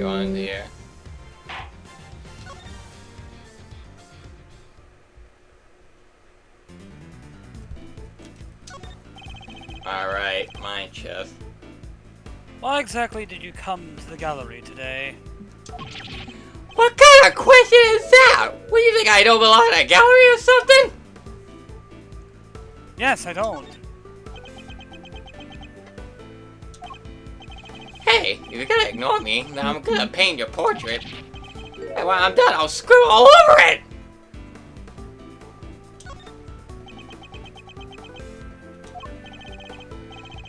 on here. Alright, mine chest. Why exactly did you come to the gallery today? What kind of question is that? What do you think, I don't belong in a gallery or something? Yes, I don't. Hey, if you're gonna ignore me, then I'm gonna paint your portrait. And when I'm done, I'll screw all over it!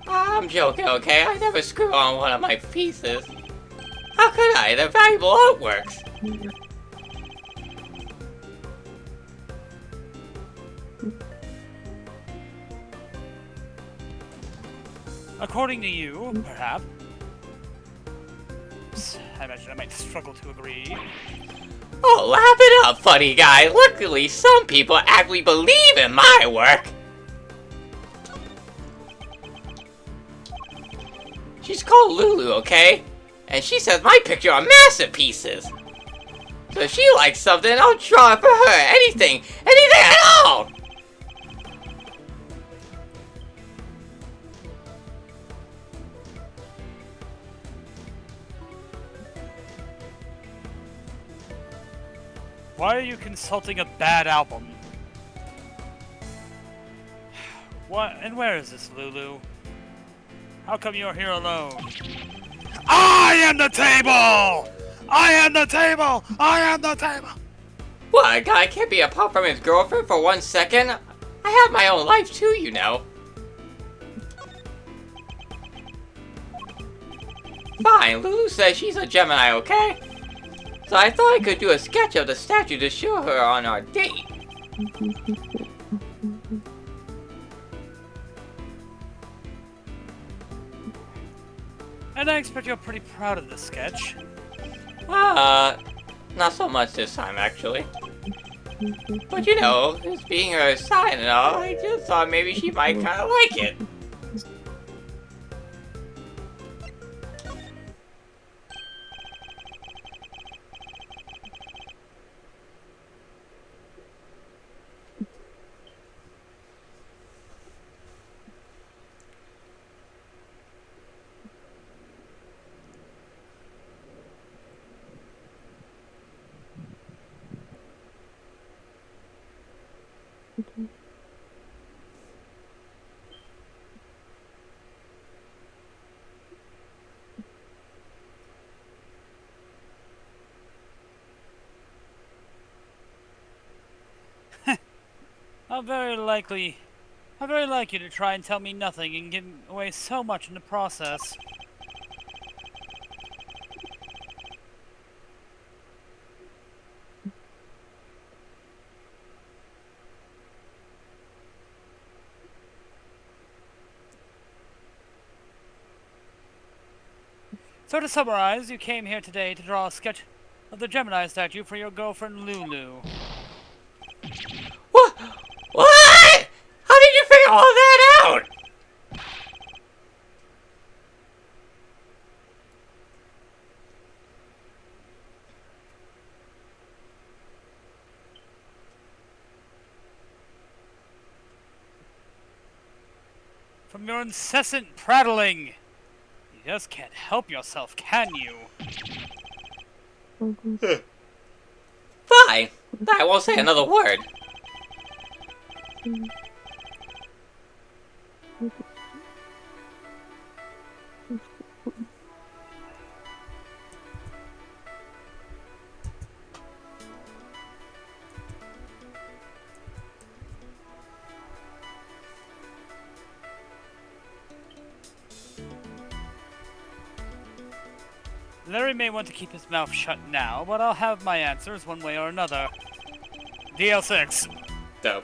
I'm joking, okay? I never screw on one of my pieces. How could I? They're valuable artworks. According to you, perhaps. I imagine I might struggle to agree. Oh, laugh it up, funny guy. Luckily, some people actually believe in my work. She's called Lulu, okay? And she says my picture are masterpieces. So if she likes something, I'll draw it for her. Anything at all! Why are you consulting a bad album? What? And where is this, Lulu? How come you're here alone? I am the table! I am the table! I am the table! What, a guy can't be apart from his girlfriend for 1 second? I have my own life too, you know. Fine, Lulu says she's a Gemini, okay? So I thought I could do a sketch of the statue to show her on our date. And I expect you're pretty proud of this sketch. Not so much this time, actually. But you know, this being her sign and all, I just thought maybe she might kinda like it. How very like you to try and tell me nothing and give away so much in the process. So to summarize, you came here today to draw a sketch of the Gemini statue for your girlfriend Lulu. What? What? How did you figure all that out? From your incessant prattling! You just can't help yourself, can you? Fine. I won't say another word. Larry may want to keep his mouth shut now, but I'll have my answers one way or another. DL6. Dope.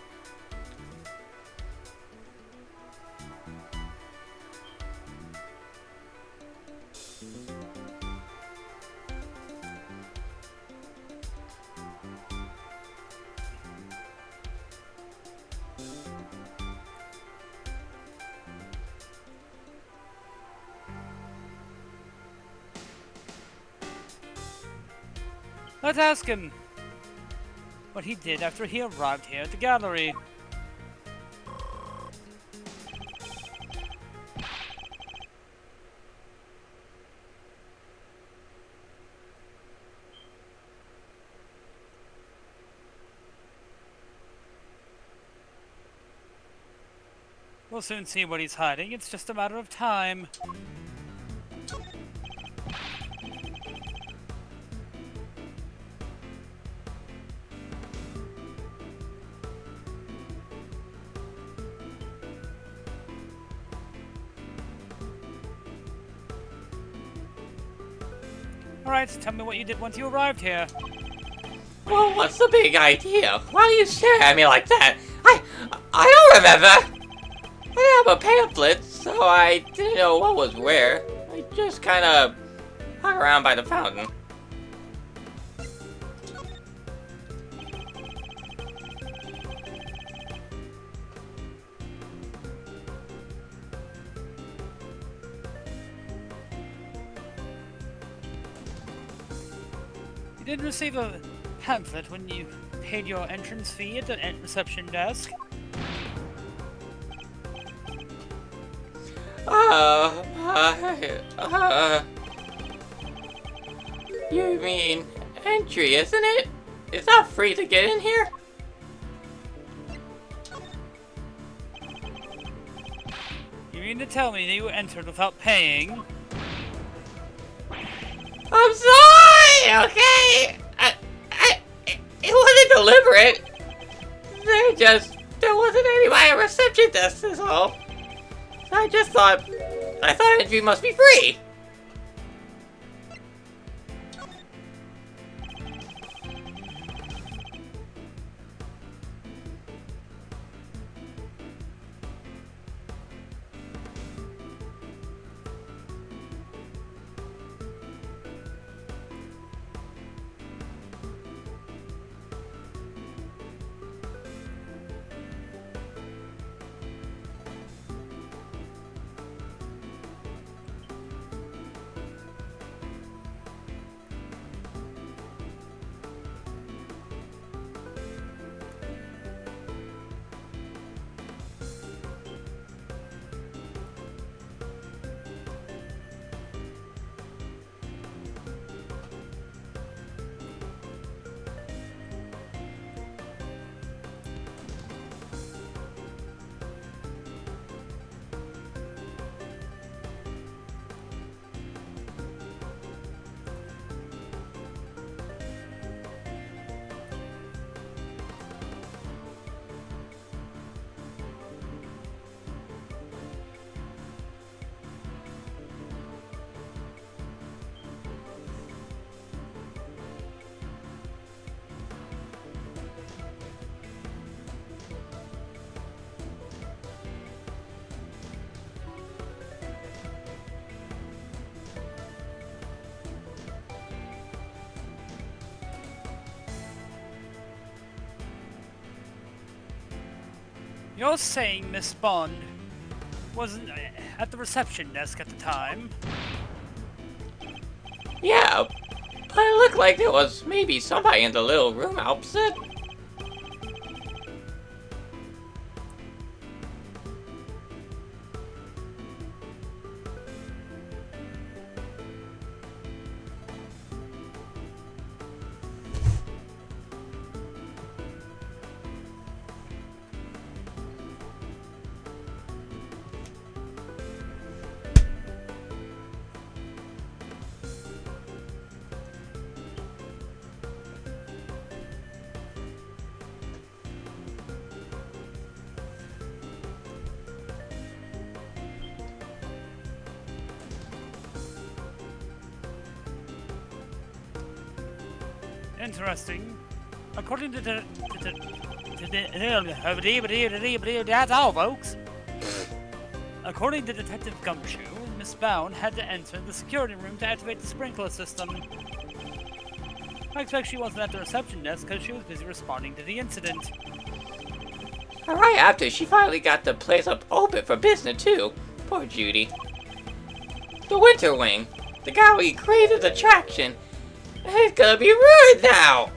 Let's ask him what he did after he arrived here at the gallery. We'll soon see what he's hiding. It's just a matter of time. Alright, tell me what you did once you arrived here. Well, what's the big idea? Why do you stare at me like that? I don't remember! I didn't have a pamphlet, so I didn't know what was where. I just kinda hung around by the fountain. You didn't receive a pamphlet when you paid your entrance fee at the reception desk? You mean entry, isn't it? Is that free to get in here? You mean to tell me that you entered without paying? I'm sorry, okay? It wasn't deliberate. There wasn't anybody at reception desk, is all. So I thought entry must be free. You're saying Miss Bond wasn't at the reception desk at the time? Yeah, but it looked like there was maybe somebody in the little room opposite. Interesting. According to that's all, folks. According to Detective Gumshoe, Miss Bound had to enter the security room to activate the sprinkler system. I expect she wasn't at the reception desk because she was busy responding to the incident. And right after, she finally got the place up open for business too. Poor Judy. The Winter Wing, the gallery greatest attraction. It's gonna be ruined now!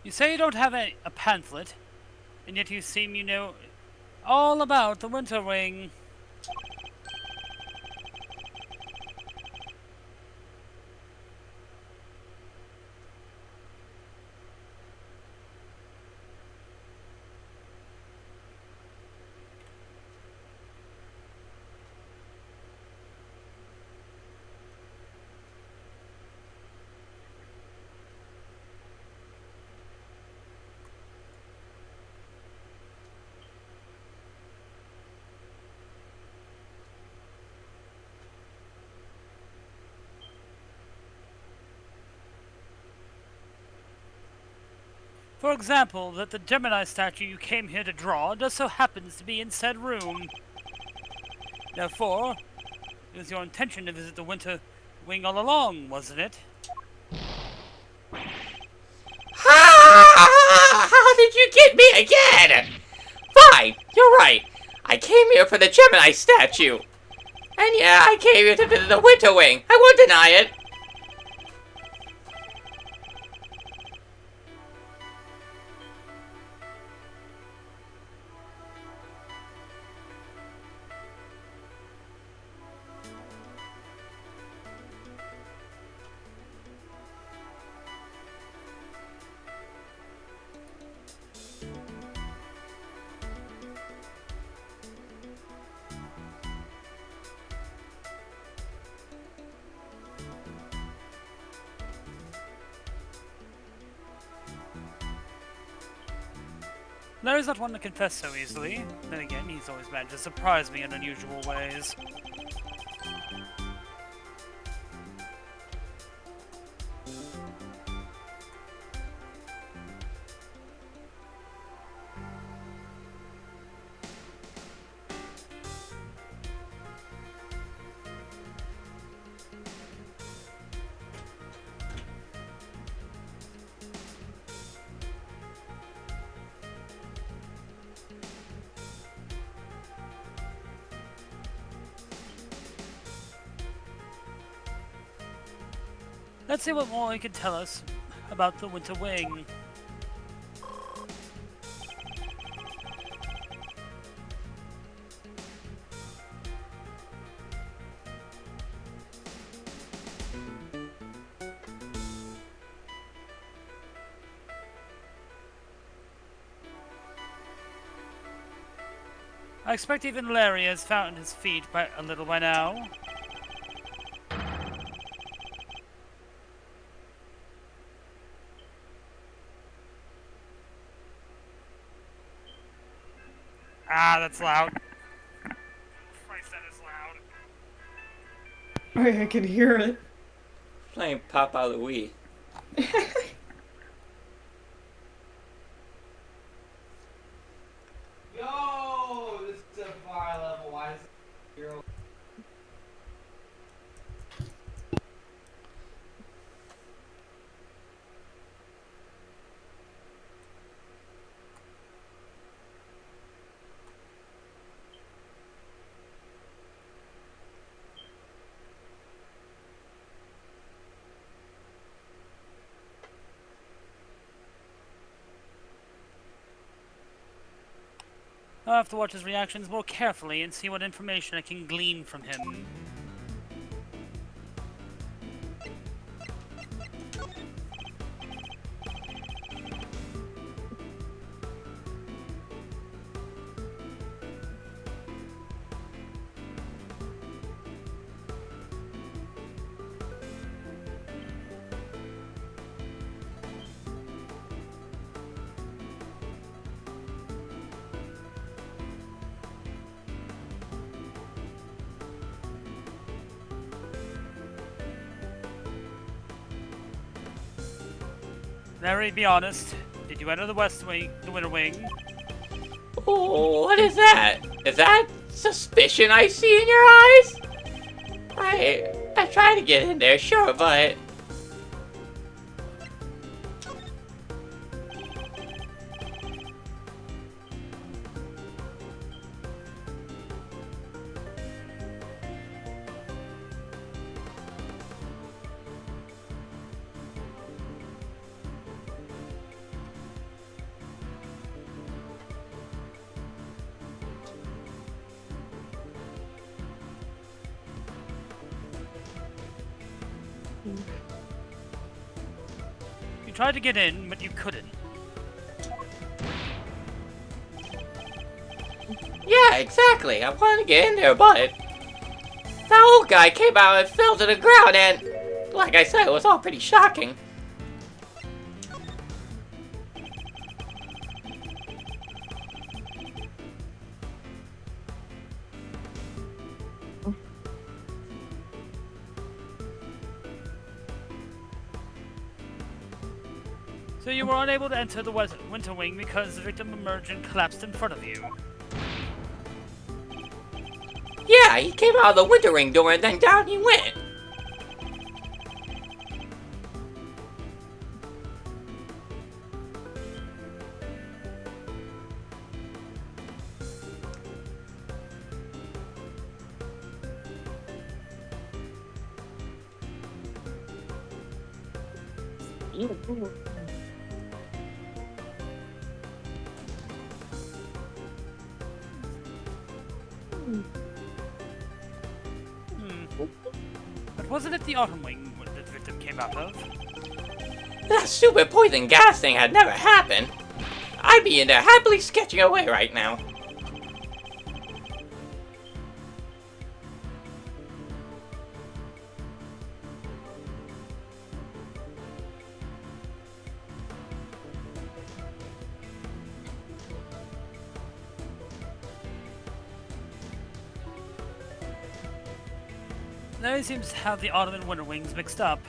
You say you don't have a pamphlet, and yet you seem you know all about the Winter Wing. For example, that the Gemini statue you came here to draw just so happens to be in said room. Therefore, it was your intention to visit the Winter Wing all along, wasn't it? How did you get me again? Fine, you're right. I came here for the Gemini statue. And yeah, I came here to visit the Winter Wing. I won't deny it. Larry's not one to confess so easily. Then again, he's always managed to surprise me in unusual ways. Let's see what more he can tell us about the Winter Wing. I expect even Larry has found his feet by a little by now. Ah, that's loud. Christ, that is loud. I can hear it. Playing Papa Louie. Yo, this is a fire level. Why is it 0? I'll have to watch his reactions more carefully and see what information I can glean from him. Larry, be honest. Did you enter the West Wing, the Winter Wing? Oh, what is that? Is that suspicion I see in your eyes? I tried to get in there, sure, but... You tried to get in, but you couldn't. Yeah, exactly. I wanted to get in there, but... that old guy came out and fell to the ground, and... like I said, it was all pretty shocking. So you were unable to enter the Winter Wing because the victim emerged and collapsed in front of you. Yeah, he came out of the winter ring door and then down he went. But wasn't it the Autumn Wing that the victim came out of? That stupid poison gas thing had never happened. I'd be in there happily sketching away right now. Larry seems to have the Autumn and Winter Wings mixed up.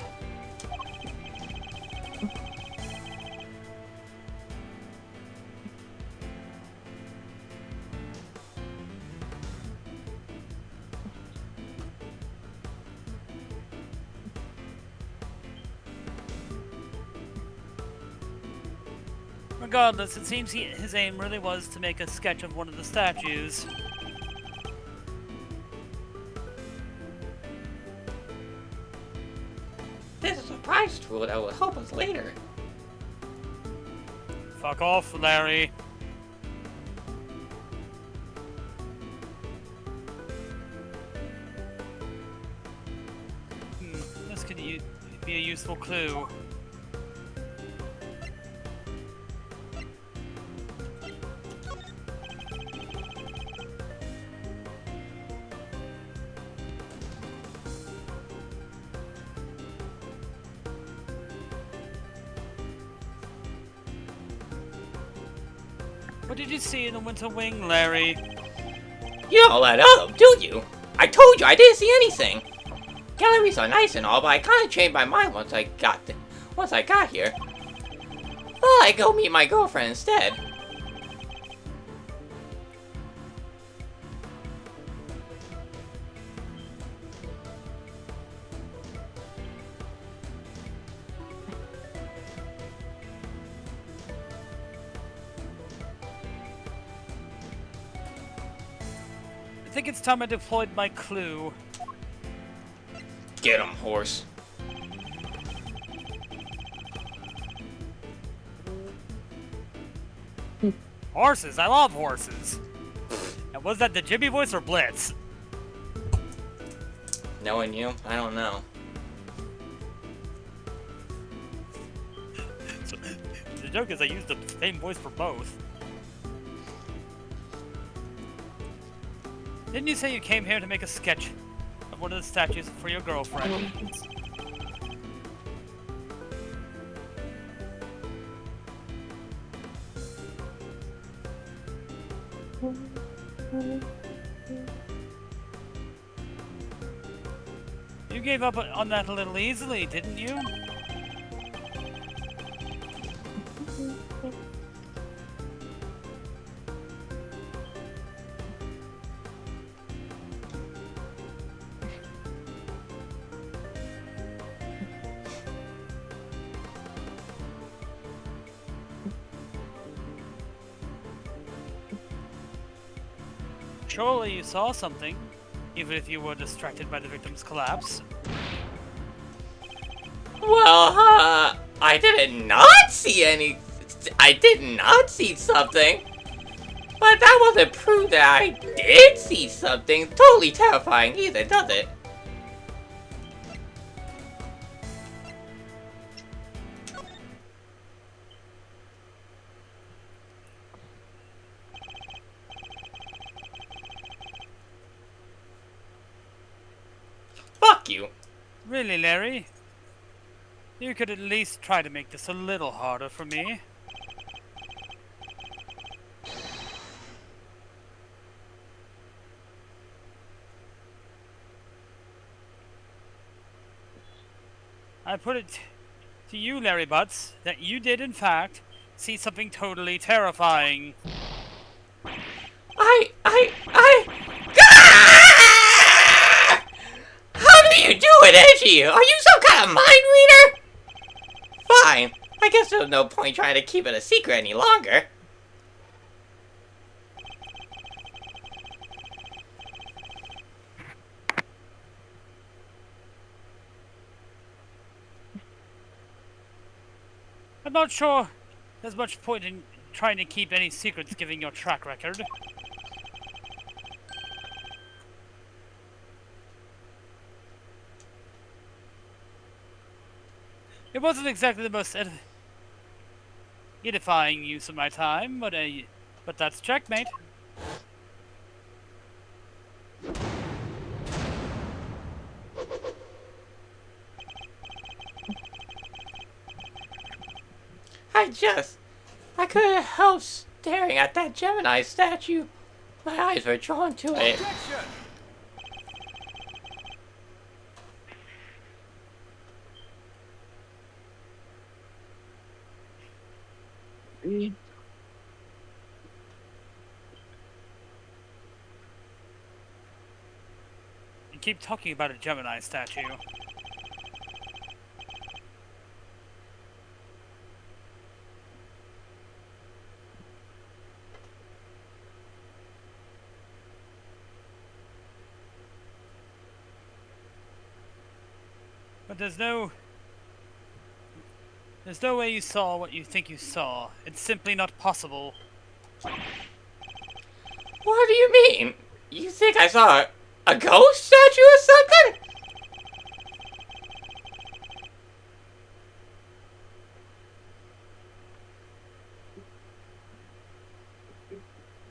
Regardless, it seems his aim really was to make a sketch of one of the statues. This is a surprise tool that will help us later. Fuck off, Larry. This could be a useful clue. What did you see in the Winter Wing, Larry? You don't let up, do you? I told you I didn't see anything. Galleries are nice and all, but I kind of changed my mind once I got here. Well, I go meet my girlfriend instead. I think it's time I deployed my clue. Get him, horse. Horses? I love horses. And was that the Jimmy voice or Blitz? Knowing you, I don't know. The joke is I used the same voice for both. Didn't you say you came here to make a sketch of one of the statues for your girlfriend? You gave up on that a little easily, didn't you? Surely you saw something, even if you were distracted by the victim's collapse. Well, I did not see any. I did not see something. But that wasn't proof that I did see something totally terrifying either, does it? Fuck you. Really, Larry? You could at least try to make this a little harder for me. I put it to you, Larry Butts, that you did in fact see something totally terrifying. Ah! How do you do it, Edgy? Are you some kind of mind reader? Fine. I guess there's no point trying to keep it a secret any longer. I'm not sure there's much point in trying to keep any secrets given your track record. It wasn't exactly the most edifying use of my time, but that's checkmate. I couldn't help staring at that Gemini statue. My eyes were drawn to it. You keep talking about a Gemini statue. But there's no way you saw what you think you saw. It's simply not possible. What do you mean? You think I saw a ghost statue or something?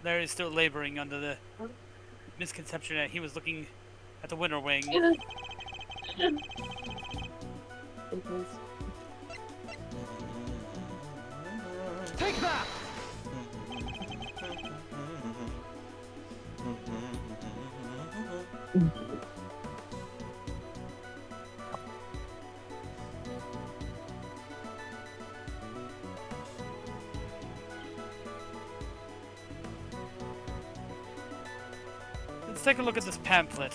Larry's still laboring under the misconception that he was looking at the winter wing. Take that! Let's take a look at this pamphlet.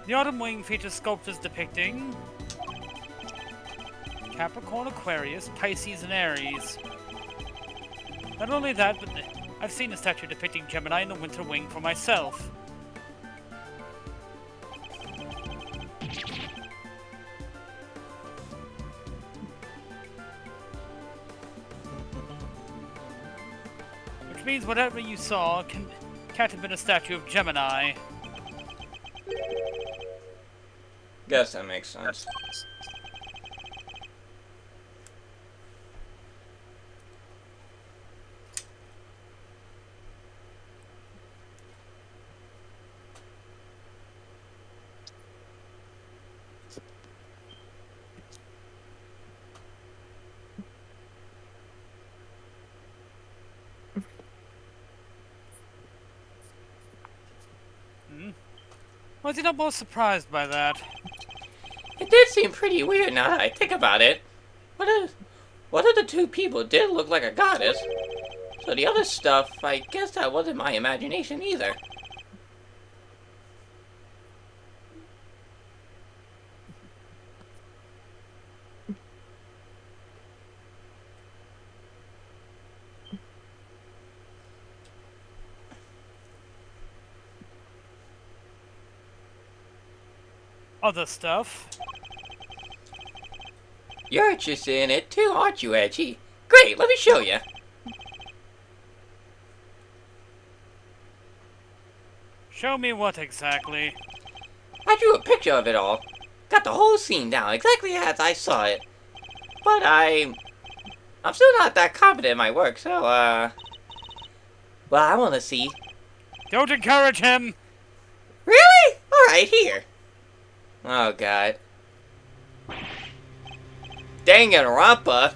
The Autumn Wing features sculptures depicting Capricorn, Aquarius, Pisces, and Aries. Not only that, but I've seen a statue depicting Gemini in the Winter Wing for myself. Which means whatever you saw can't have been a statue of Gemini. Guess that makes sense. Was he not more surprised by that? It did seem pretty weird now that I think about it. What if the two people did look like a goddess? So the other stuff, I guess that wasn't my imagination either. Other stuff? You're interested in it too, aren't you, Edgy? Great, let me show you. Show me what exactly? I drew a picture of it all. Got the whole scene down exactly as I saw it. But I'm still not that confident in my work, so, well, I want to see. Don't encourage him! Really? Alright, here. Oh, God. Dang it, Rampa.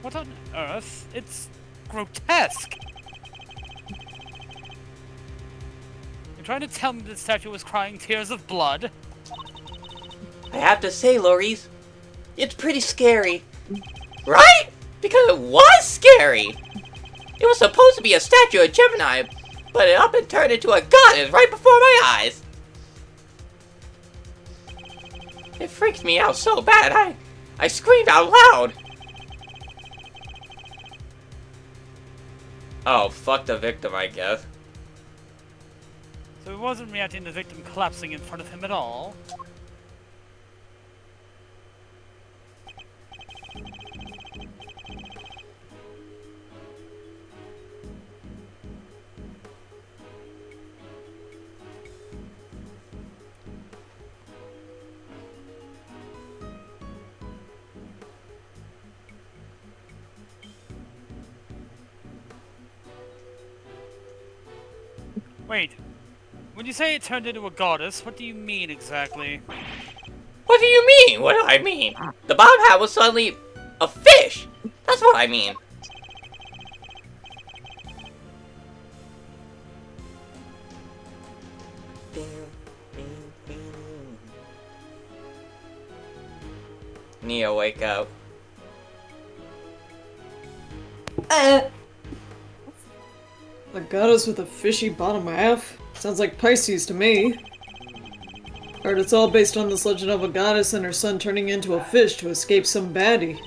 What on earth? It's grotesque! You're trying to tell me the statue was crying tears of blood? I have to say, Loris, it's pretty scary. Right? Because it was scary. It was supposed to be a statue of Gemini, but it up and turned into a goddess right before my eyes. It freaked me out so bad, I screamed out loud. Oh, fuck the victim, I guess. So he wasn't reacting to the victim collapsing in front of him at all? Wait, when you say it turned into a goddess, what do you mean exactly? What do you mean? What do I mean? The bob hat was suddenly a fish. That's what I mean. Neo, wake up. A goddess with a fishy bottom half? Sounds like Pisces to me. Heard it's all based on this legend of a goddess and her son turning into a fish to escape some baddie.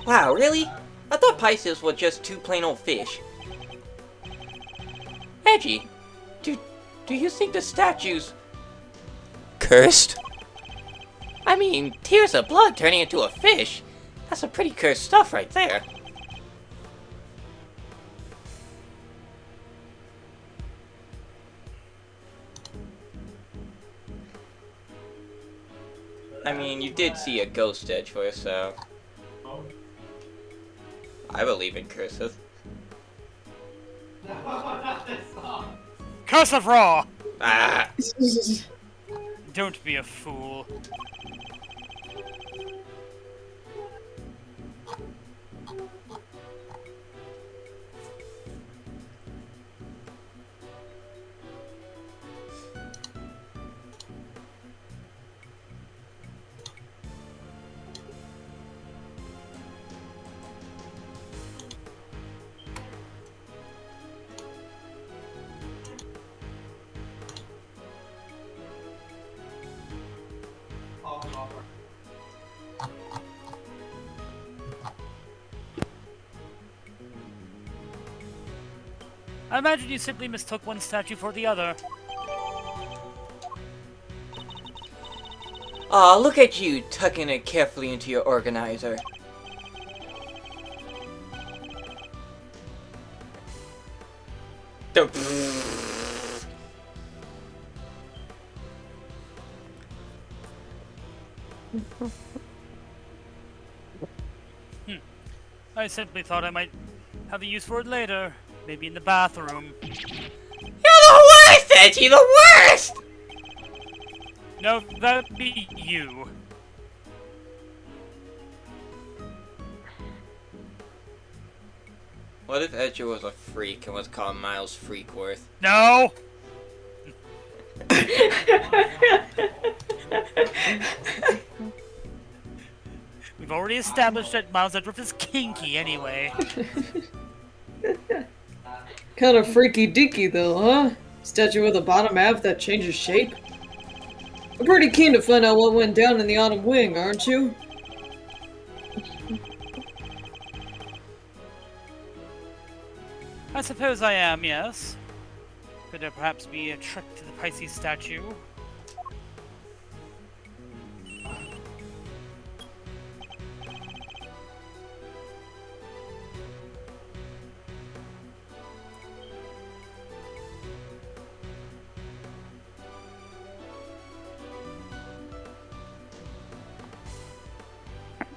Wow, really? I thought Pisces were just two plain old fish. Edgy, do you think the statue's cursed? I mean, tears of blood turning into a fish. That's some pretty cursed stuff right there. I mean, you did see a ghost edge for so. I believe in curses. Curse of Raw! Ah! Don't be a fool. I imagine you simply mistook one statue for the other. Aw, look at you tucking it carefully into your organizer. I simply thought I might have a use for it later. Maybe in the bathroom. You're the worst, Edgy, the worst! No, that'd be you. What if Edgy was a freak and was called Miles Freakworth? No! We've already established that Miles Edgeworth is kinky anyway. Kind of freaky deaky though, huh? Statue with a bottom half that changes shape? I'm pretty keen to find out what went down in the Autumn Wing, aren't you? I suppose I am, yes. Could there perhaps be a trick to the Pisces statue?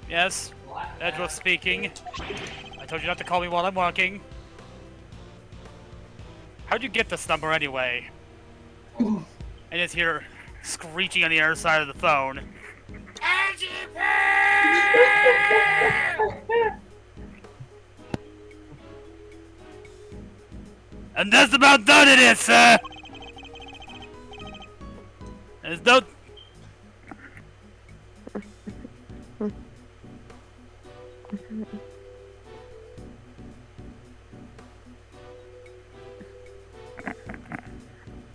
Yes, Edgeworth speaking. I told you not to call me while I'm working. How'd you get this number anyway? And it's here screeching on the other side of the phone. And that's about done it is, sir! There's no...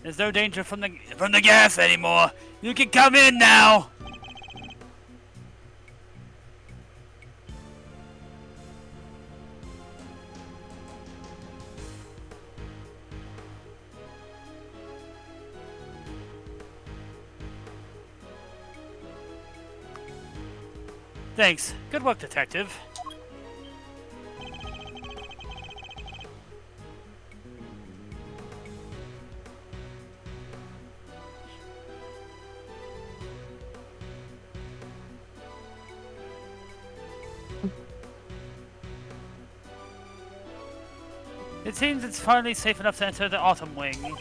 There's no danger from the gas anymore. You can come in now. Thanks. Good work, detective. It seems it's finally safe enough to enter the Autumn Wing.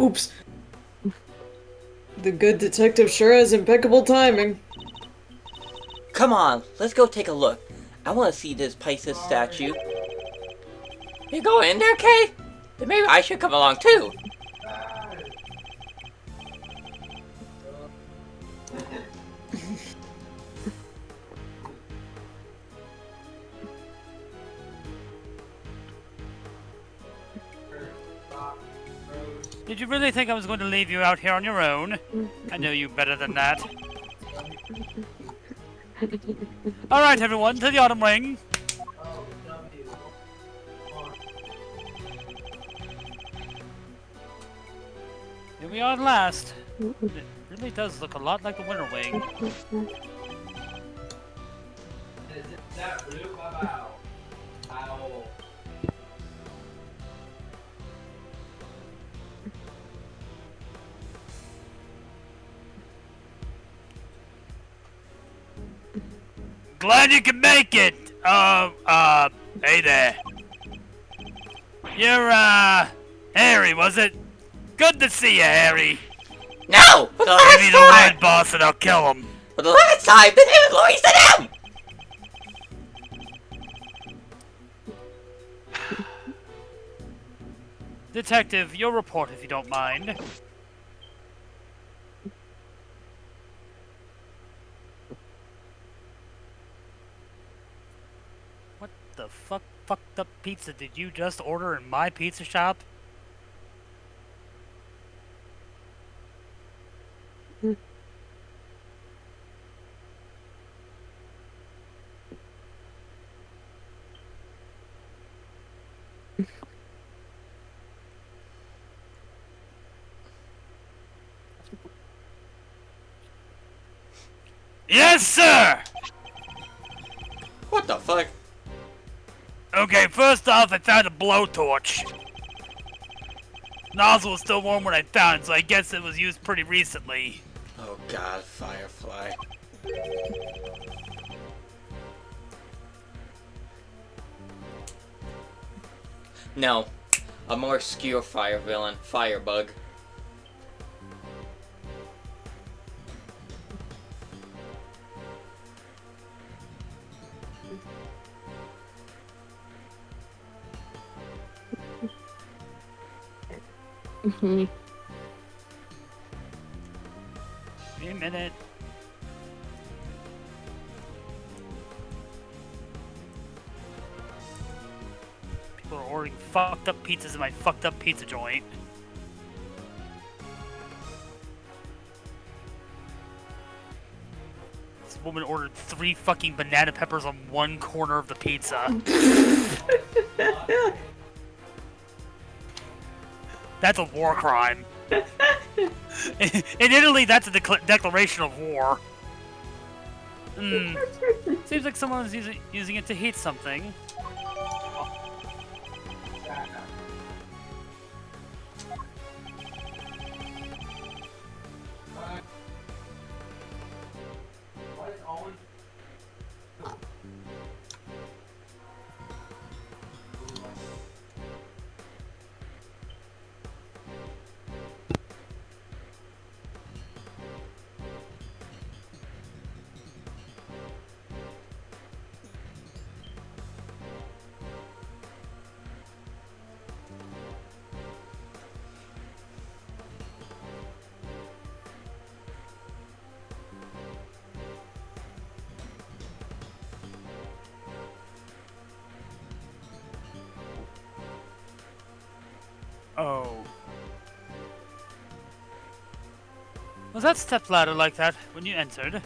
Oops. The good detective sure has impeccable timing. Come on, let's go take a look. I want to see this Pisces statue. You going in there, Kay? Then maybe I should come along too. Did you really think I was going to leave you out here on your own? I know you better than that. Alright everyone, to the Autumn Wing. Here we are at last. It really does look a lot like the Winter Wing. Is that blue? Wow. Ow. Glad you can make it! Hey there. You're, Harry, was it? Good to see you, Harry. No! For the Give last me the time! red boss and I'll kill him. For the last time, the name is Louise and M! Detective, your report if you don't mind. What the fucked up pizza did you just order in my pizza shop? Yes, sir! What the fuck? Okay, first off, I found a blowtorch. Nozzle was still warm when I found it, so I guess it was used pretty recently. Oh god, Firefly. No. A more obscure fire villain. Firebug. Wait a minute. People are ordering fucked up pizzas in my fucked up pizza joint. This woman ordered 3 fucking banana peppers on one corner of the pizza. That's a war crime. In Italy, that's a declaration of war. Seems like someone's using it to heat something. Oh. Was that stepladder like that when you entered?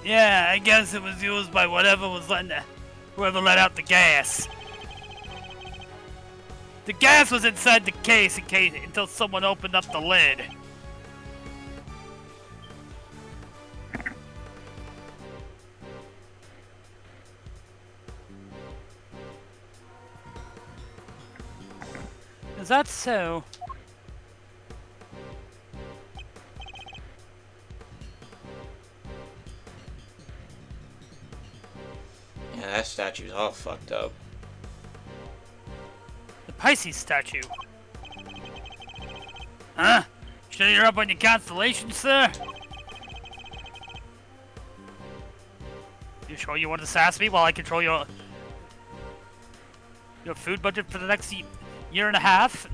Yeah, I guess it was used by whoever let out the gas. The gas was inside the case until someone opened up the lid. Is that so? Yeah, that statue's all fucked up. The Pisces statue. Huh? Sure you're up on your constellation, sir? You sure you want to sass me while I control your food budget for the next year and a half?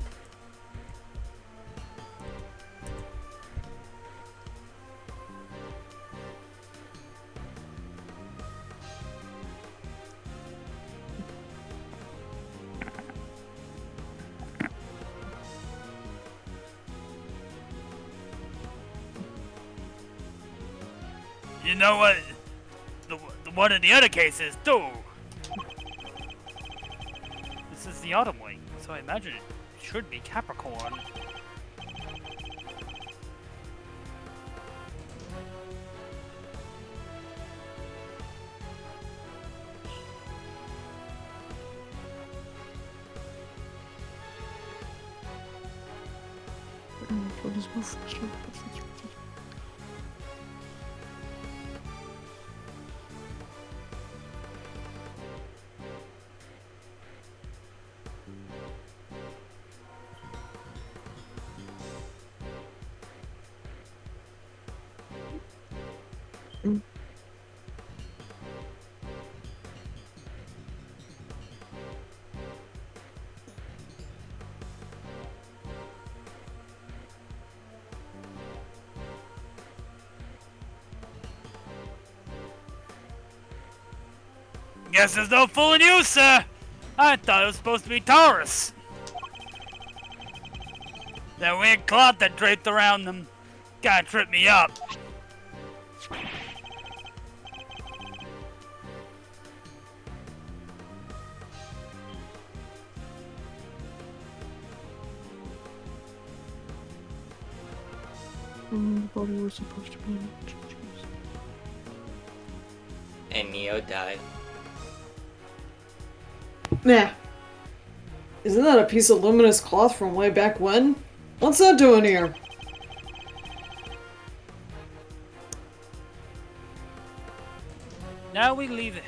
You know what? The one in the other case is too. This is the autumn wing, so I imagine it should be Capricorn. Guess there's no fooling you, sir. I thought it was supposed to be Taurus. That weird cloth that draped around them kinda tripped me up. The body was supposed to be. And Neo died. Nah. Isn't that a piece of luminous cloth from way back when? What's that doing here? Now we leave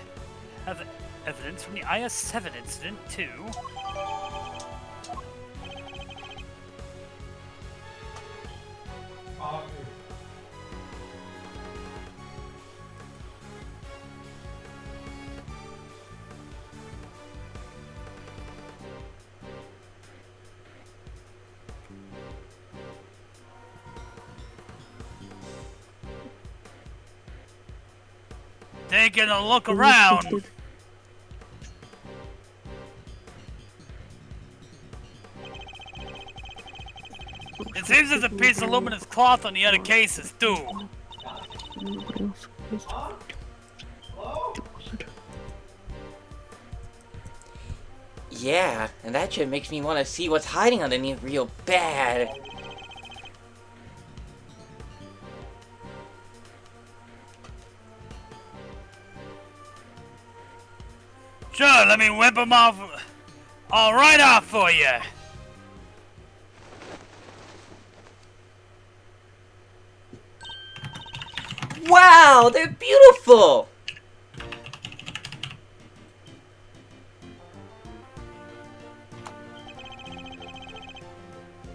evidence from the IS-7 incident too. Taking a look around. It seems there's a piece of luminous cloth on the other cases too. Nobody else. Yeah, and that shit makes me want to see what's hiding underneath real bad. Sure, let me whip them off. All right off for you. Wow, they're beautiful!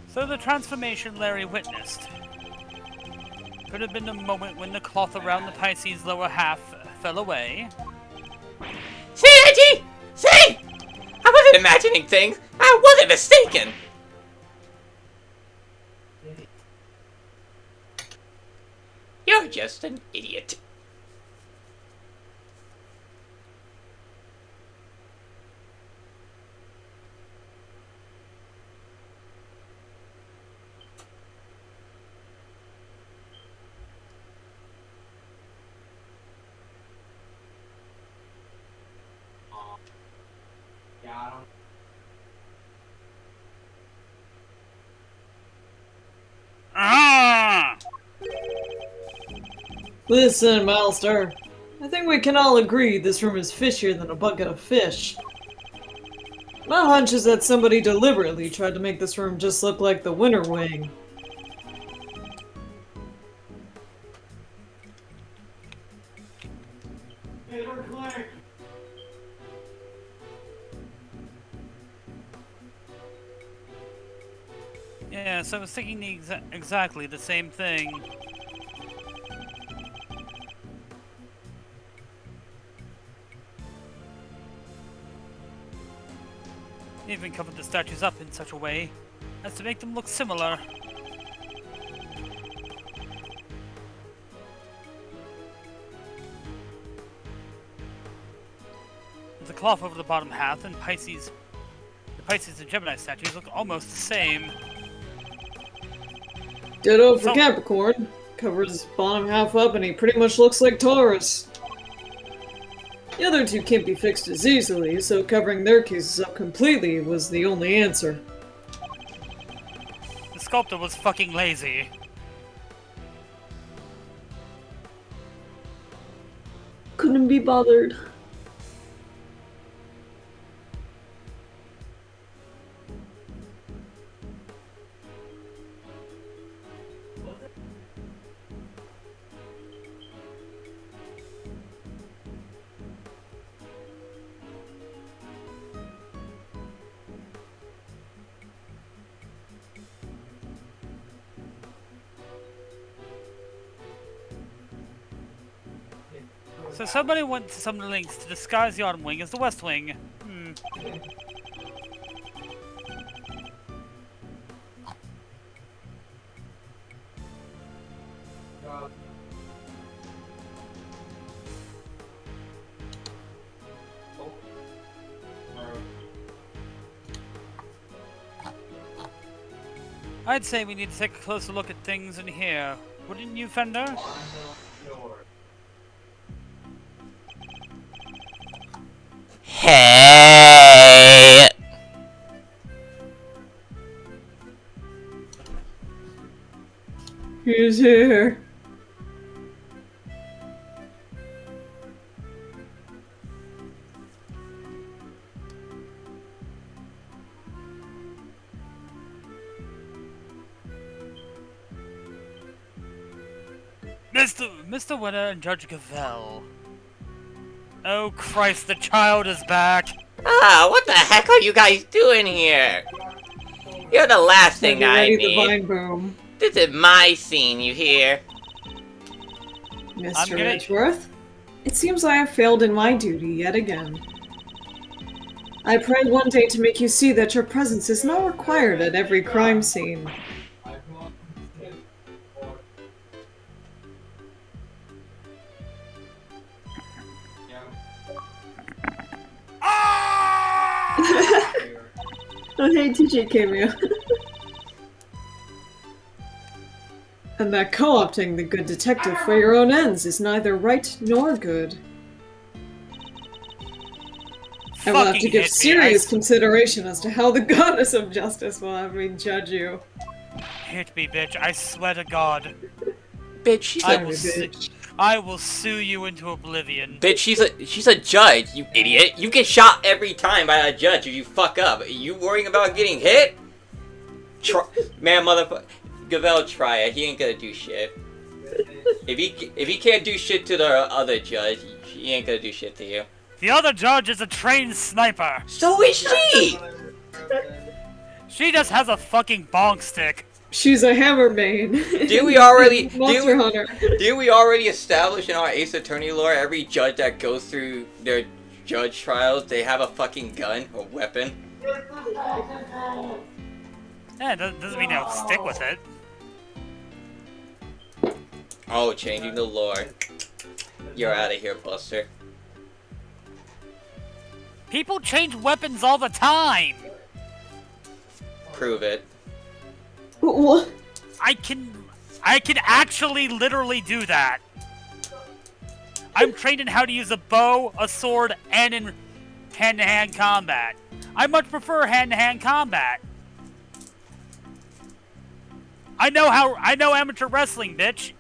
So the transformation Larry witnessed could have been the moment when the cloth around the Pisces' lower half fell away. See, Reggie? See? I wasn't imagining things. I wasn't mistaken. You're just an idiot. Yeah, I don't. Ah! Listen, Milestar. I think we can all agree this room is fishier than a bucket of fish. My hunch is that somebody deliberately tried to make this room just look like the Winter Wing. Paper click. Yeah, so I was thinking exactly the same thing. They even covered the statues up in such a way as to make them look similar. With the cloth over the bottom half, and the Pisces and Gemini statues look almost the same. Ditto for Capricorn. Covers bottom half up and he pretty much looks like Taurus. The other two can't be fixed as easily, so covering their cases up completely was the only answer. The sculptor was fucking lazy. Couldn't be bothered. So somebody went to some links to disguise the Autumn Wing as the West Wing. I'd say we need to take a closer look at things in here. Wouldn't you, Fender? Hey! Who's here? Mr. Winter and Judge Gavelle. Oh Christ, the child is back! Ah, what the heck are you guys doing here? You're the last thing I Ready the need. vine boom. This is my scene, you hear? Mr. Edgeworth, it seems I have failed in my duty yet again. I prayed one day to make you see that your presence is not required at every crime scene. Oh hey, TJ cameo. And that co-opting the good detective for your own ends is neither right nor good. I will have to give serious consideration as to how the goddess of justice will have me judge you. Hit me, bitch, I swear to God. Bitch, she's I will sue you into oblivion. Bitch, she's a judge, you idiot. You get shot every time by a judge if you fuck up. Are you worrying about getting hit? Man, motherfucker. Gavelle, try it. He ain't gonna do shit. If he can't do shit to the other judge, he ain't gonna do shit to you. The other judge is a trained sniper. So is she! She just has a fucking bonk stick. She's a hammermaid. Did we already Monster Hunter. Did we already establish in our Ace Attorney lore every judge that goes through their judge trials, they have a fucking gun or weapon? Yeah, doesn't mean they'll stick with it. Oh, changing the lore. You're out of here, Buster. People change weapons all the time. Prove it. What? I can actually literally do that. I'm trained in how to use a bow, a sword, and in hand-to-hand combat. I much prefer hand-to-hand combat. I know amateur wrestling, bitch.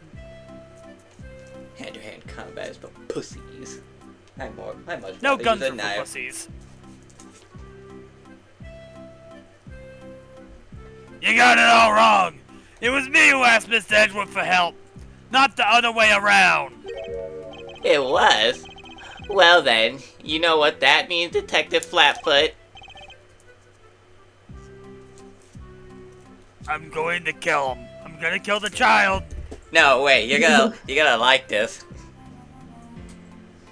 Hand-to-hand combat is for pussies. I much No rather guns use are a for knife. pussies. You got it all wrong. It was me who asked Mr. Edgeworth for help, not the other way around. It was? Well then, you know what that means, Detective Flatfoot? I'm going to kill him. I'm gonna kill the child. No, wait, you're gonna like this.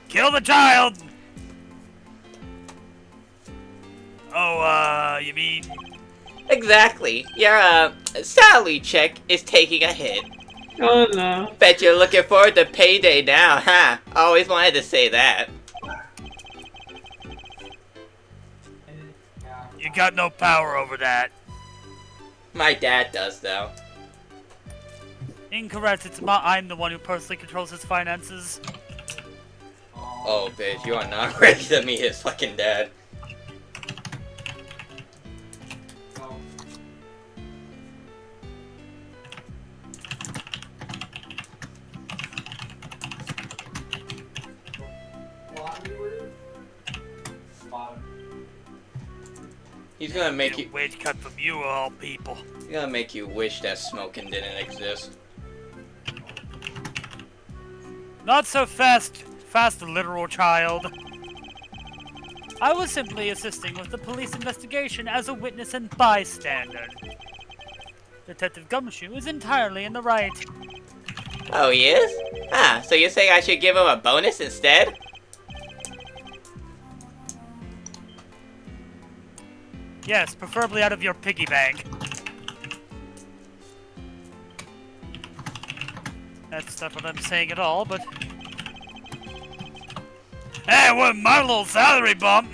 Kill the child! Oh, you mean... Exactly. Your, salary check is taking a hit. Oh no. Bet you're looking forward to payday now, huh? Always wanted to say that. You got no power over that. My dad does, though. Incorrect, I'm the one who personally controls his finances. Oh, bitch, you are not ready to meet his fucking dad. He's gonna make you. Wage cut from you, all people. He's gonna make you wish that smoking didn't exist. Not so fast, literal child. I was simply assisting with the police investigation as a witness and bystander. Detective Gumshoe is entirely in the right. Oh, he is? Ah, so you say I should give him a bonus instead? Yes, preferably out of your piggy bank. That's not what I'm saying at all, but... Hey, what my little salary bump?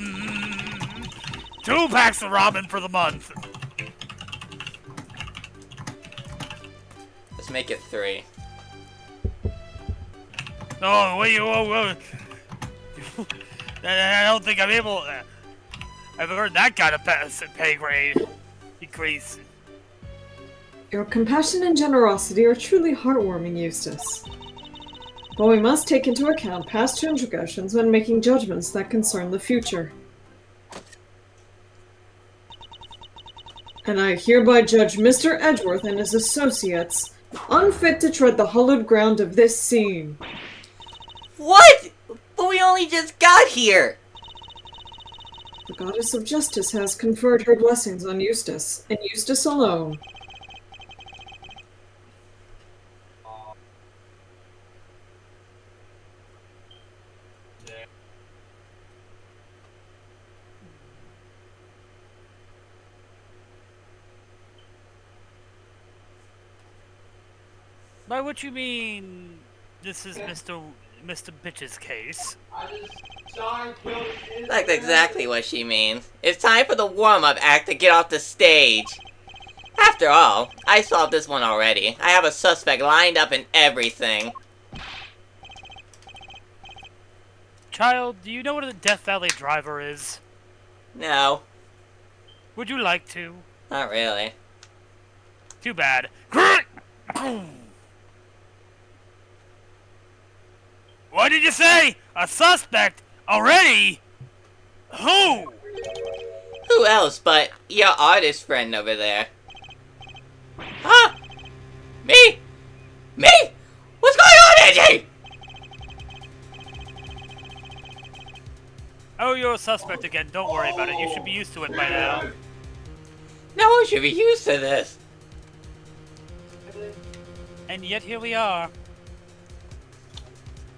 2 packs of ramen for the month. Let's make it 3. Oh, wait, whoa. I don't think I'm able... I've heard that kind of pay grade decrease. Your compassion and generosity are truly heartwarming, Eustace. But we must take into account past transgressions when making judgments that concern the future. And I hereby judge Mr. Edgeworth and his associates unfit to tread the hallowed ground of this scene. What? But we only just got here! The goddess of justice has conferred her blessings on Eustace, and Eustace alone. By what you mean, this is Mr. Bitch's case? That's exactly what she means. It's time for the warm-up act to get off the stage. After all, I solved this one already. I have a suspect lined up and everything. Child, do you know what a Death Valley driver is? No, Would you like to? not really. Too bad. What did you say? A suspect? Already? Who? Who else but your artist friend over there? Huh? Me? Me? What's going on, Angie? Oh, you're a suspect again. Don't worry about it. You should be used to it by now. No one should be used to this. And yet here we are.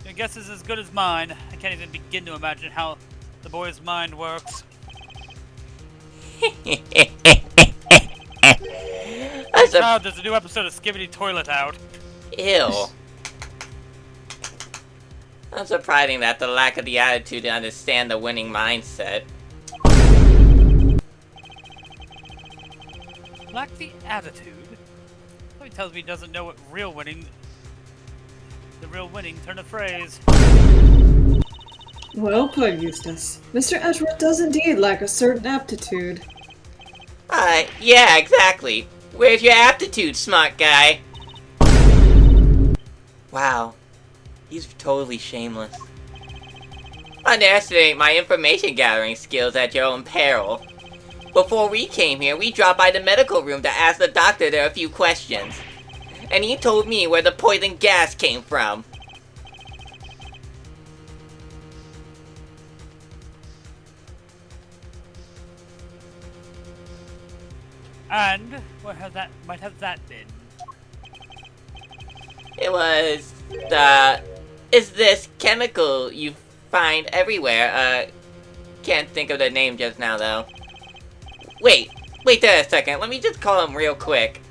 Your guess is as good as mine. I can't even begin to imagine how the boy's mind works. Now there's a new episode of Skibbity Toilet out. Ew. I'm surprising that the lack of the attitude to understand the winning mindset. Lack the attitude? He tells me he doesn't know what real winning... The real winning turn of phrase. Well put, Eustace. Mr. Edgeworth does indeed lack a certain aptitude. Yeah, exactly. Where's your aptitude, smart guy? Wow. He's totally shameless. Underestimate my information gathering skills at your own peril. Before we came here, we dropped by the medical room to ask the doctor there a few questions. And he told me where the poison gas came from. And what might have that been? It was is this chemical you find everywhere. Can't think of the name just now though. Wait there a second. Let me just call him real quick.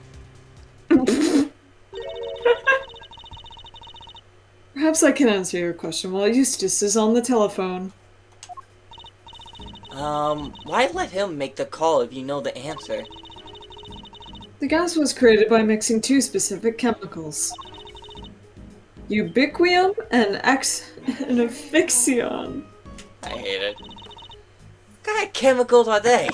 Perhaps I can answer your question while Eustace is on the telephone. Why let him make the call if you know the answer? The gas was created by mixing 2 specific chemicals. Ubiquium and Amphixion. I hate it. What kind of chemicals are they?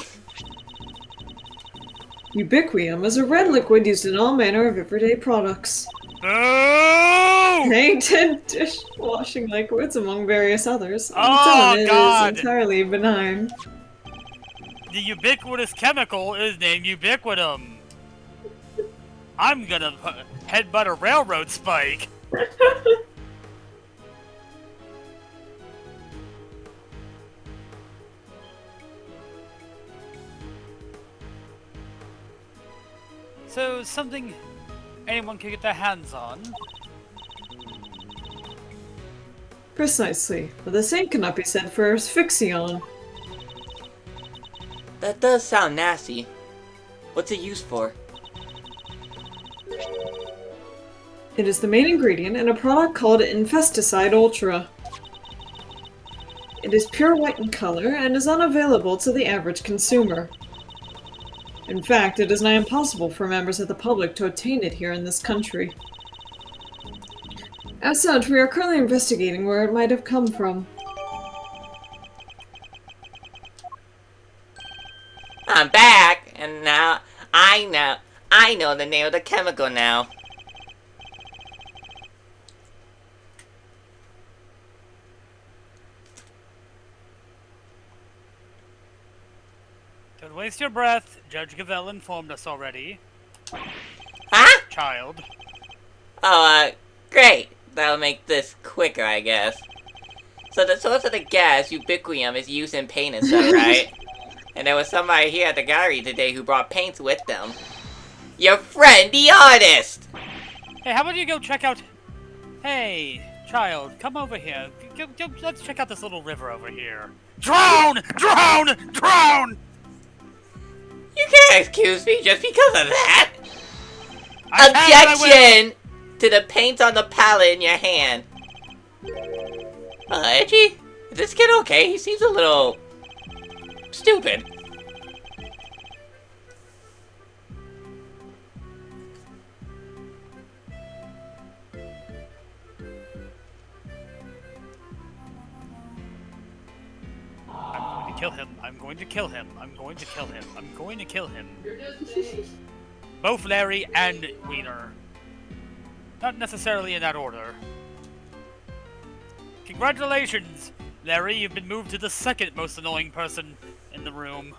Ubiquium is a red liquid used in all manner of everyday products. Oh! Painted dishwashing liquids, among various others. Oh, It God! is entirely benign. The ubiquitous chemical is named ubiquitum. I'm gonna headbutt a railroad spike. So, something anyone could get their hands on. Precisely, but the same cannot be said for asphyxion. That does sound nasty. What's it used for? It is the main ingredient in a product called Infesticide Ultra. It is pure white in color and is unavailable to the average consumer. In fact, it is nigh impossible for members of the public to obtain it here in this country. As such, we are currently investigating where it might have come from. I'm back, and now I know the name of the chemical now. Don't waste your breath. Judge Gavelle informed us already. Huh? Child. Oh, great. That'll make this quicker, I guess. So the source of the gas, ubiquium, is used in paint and stuff, right? And there was somebody here at the gallery today who brought paints with them. Your friend, the artist! Hey, how about you go check out... Hey, child, come over here. Let's check out this little river over here. Drown! Drown! Drown! You can't excuse me just because of that! I can, I will. Objection! To the paint on the palette in your hand. Edgy? Is this kid okay? He seems a little... stupid. I'm going to kill him. I'm going to kill him. I'm going to kill him. I'm going to kill him. You're just me. Both Larry and Wiener. Not necessarily in that order. Congratulations, Larry. You've been moved to the second most annoying person in the room.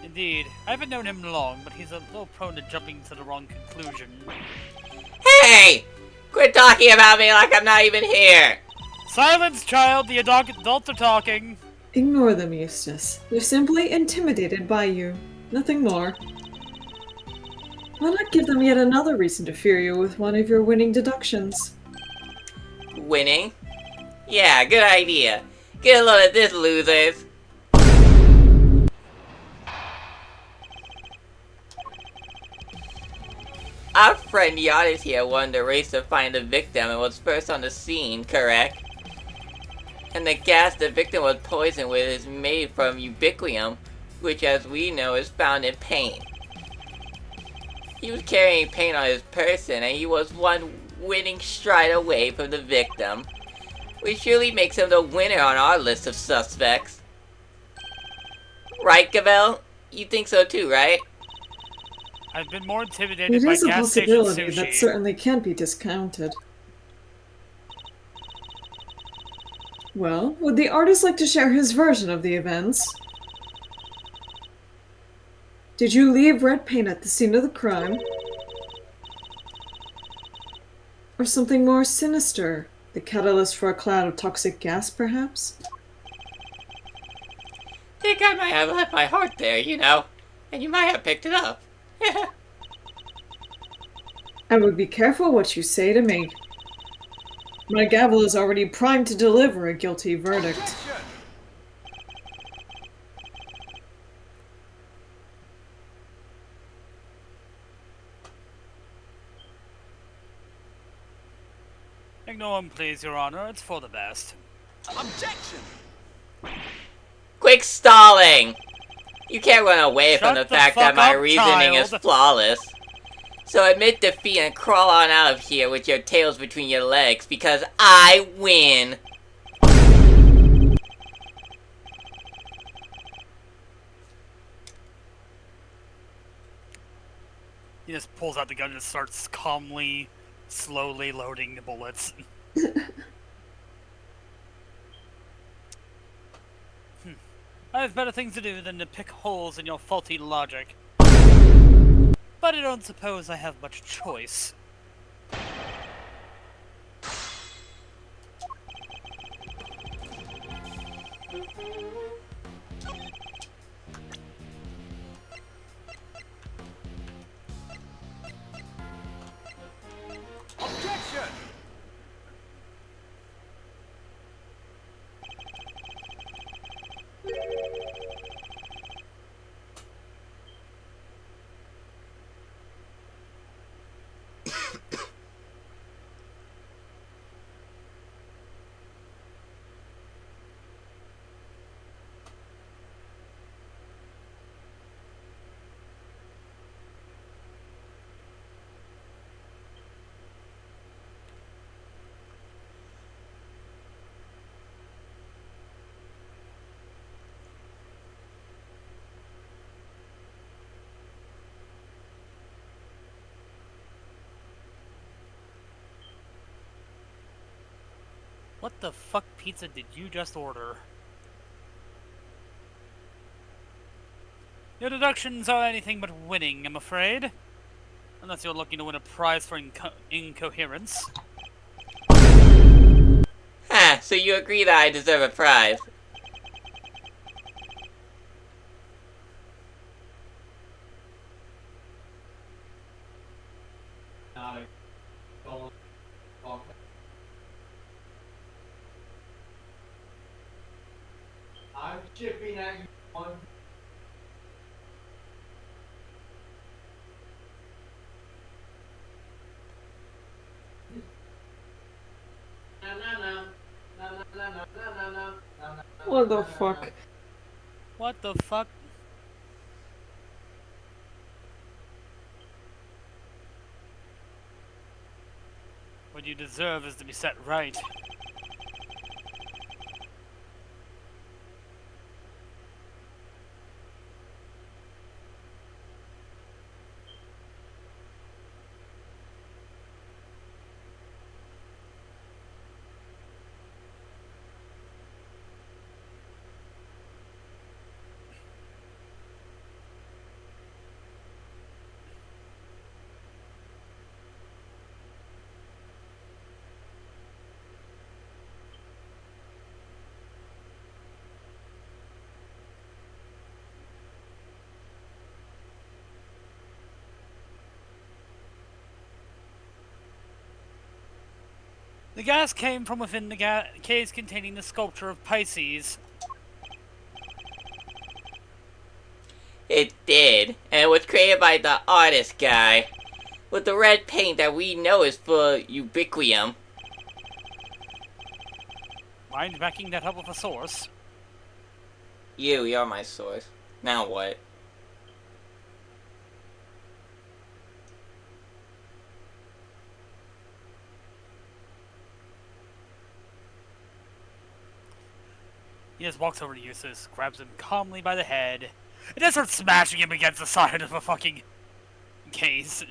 Indeed. I haven't known him long, but he's a little prone to jumping to the wrong conclusion. Hey! Quit talking about me like I'm not even here! Silence, child! The adults are talking! Ignore them, Eustace. They're simply intimidated by you. Nothing more. Why not give them yet another reason to fear you with one of your winning deductions? Winning? Yeah, good idea. Get a load of this, losers. Our friend the artist here won the race to find the victim and was first on the scene, correct? And the gas the victim was poisoned with is made from ubiquium, which as we know is found in paint. He was carrying paint on his person and he was one winning stride away from the victim, which surely makes him the winner on our list of suspects. Right, Gavelle? You think so too, right? I've been more intimidated It by is a gas station possibility sushi. that certainly can't be discounted. Well, would the artist like to share his version of the events? Did you leave red paint at the scene of the crime? Or something more sinister? The catalyst for a cloud of toxic gas, perhaps? Think I might have left my heart there, you know, and you might have picked it up. I would be careful what you say to me. My gavel is already primed to deliver a guilty verdict. Ignore him, please, Your Honor. It's for the best. Objection! Quick stalling! You can't run away from the Shut the fact that fuck my up, reasoning is child. flawless. So admit defeat and crawl on out of here with your tails between your legs, because I win! He just pulls out the gun and starts calmly, slowly loading the bullets. I have better things to do than to pick holes in your faulty logic. But I don't suppose I have much choice. Objection! What the fuck pizza did you just order? Your deductions are anything but winning, I'm afraid. Unless you're looking to win a prize for incoherence. Ha, so you agree that I deserve a prize. Not a golden fuck. I'm chipping at you one. Na na na. Na na na na na na na. Na, na, What na, the na, fuck? na. What the fuck? What you deserve is to be set right. The gas came from within the case containing the sculpture of Pisces. It did, and it was created by the artist guy. With the red paint that we know is for ubiquium. Mind backing that up with a source? You're my source. Now what? He just walks over to Eustace, grabs him calmly by the head, and then starts smashing him against the side of a fucking case.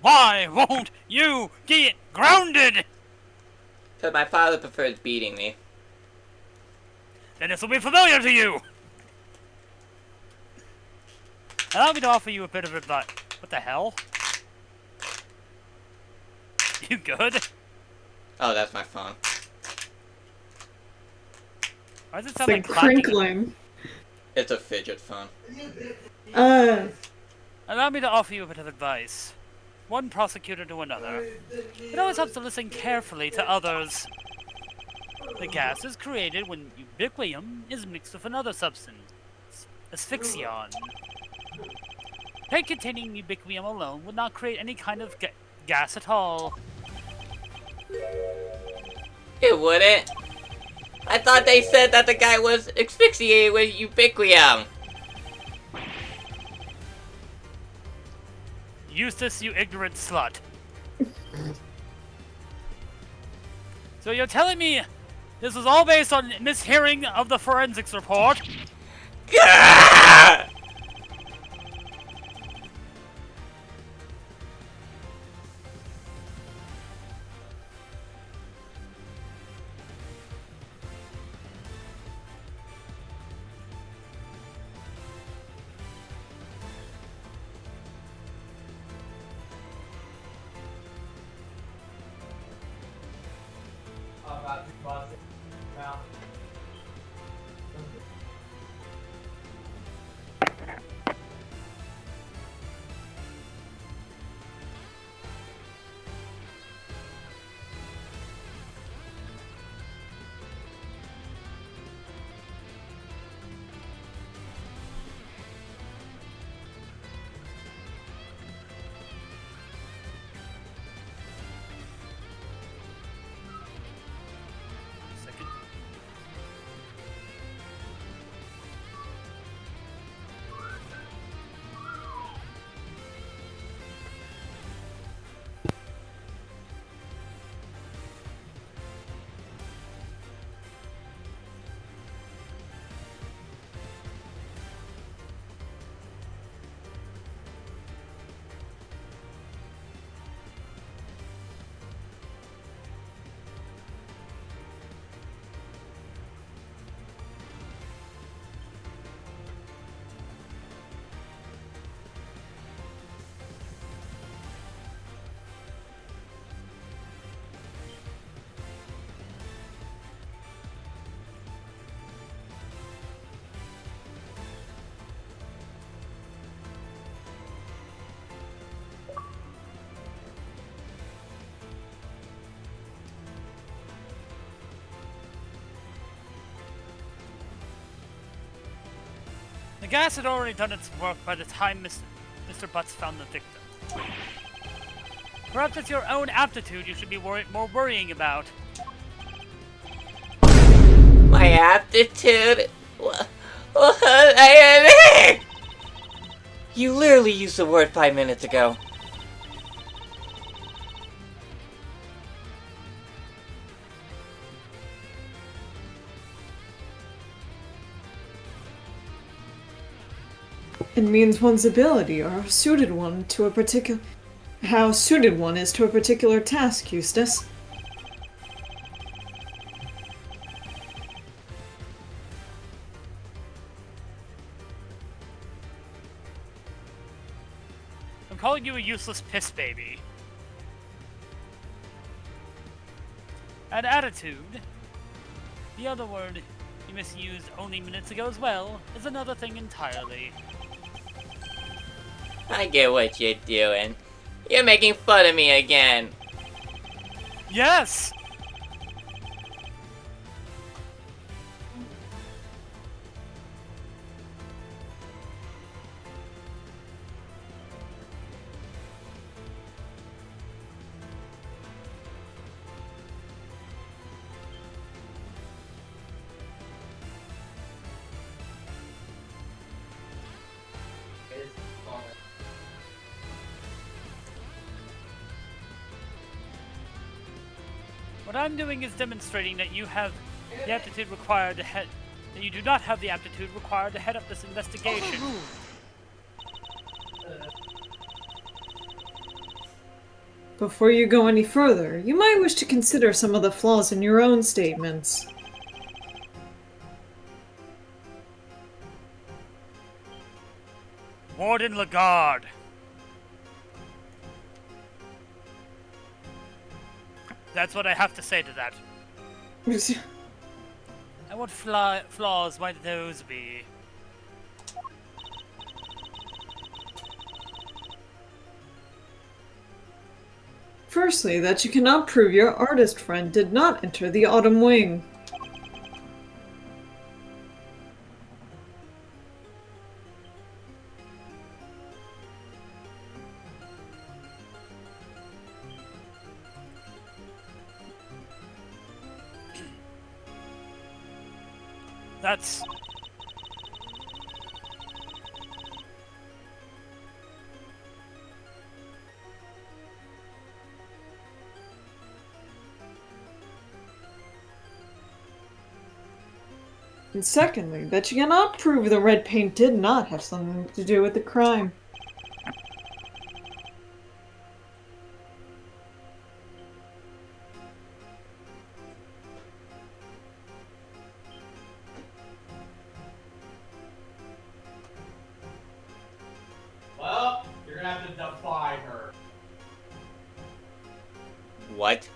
Why won't you get grounded? Because my father prefers beating me. Then this will be familiar to you! Allow me to offer you a bit of advice. What the hell? You good? Oh, that's my phone. Why does it It's sound like like clacking? crinkling. It's a fidget phone. Allow me to offer you a bit of advice. One prosecutor to another. It always helps to listen carefully to others. The gas is created when ubiquium is mixed with another substance, asphyxion. Paint containing ubiquium alone would not create any kind of gas at all. It wouldn't. I thought they said that the guy was asphyxiated with ubiquium. Eustace, you ignorant slut. So you're telling me this was all based on mishearing of the forensics report? Gah! I'm about to bust it. Now. Second. gas had already done its work by the time Mr. Butts found the victim. Perhaps it's your own aptitude you should be more worrying about. My aptitude? What? You literally used the word 5 minutes ago. It means one's ability, or how suited one is to a particular task, Eustace. I'm calling you a useless piss baby. And attitude, the other word you misused only minutes ago as well, is another thing entirely. I get what you're doing. You're making fun of me again. Yes! What I'm doing is demonstrating that you have the aptitude required to head. That you do not have the aptitude required to head up this investigation. Before you go any further, you might wish to consider some of the flaws in your own statements. Warden Lagarde. That's what I have to say to that. And what flaws might those be? Firstly, that you cannot prove your artist friend did not enter the Autumn Wing. That's... And secondly, that you cannot prove the red paint did not have something to do with the crime. Well, you're gonna have to defy her. What?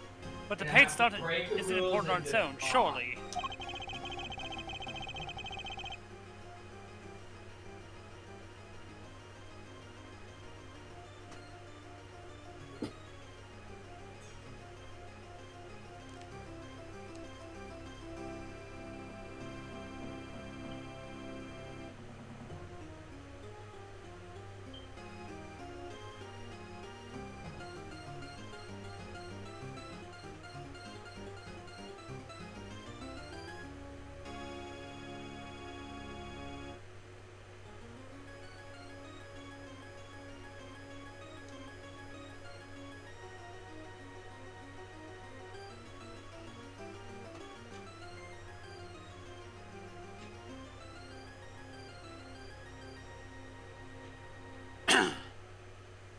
But the You paint have stuff to break the isn't rules important on and its own, defy. surely.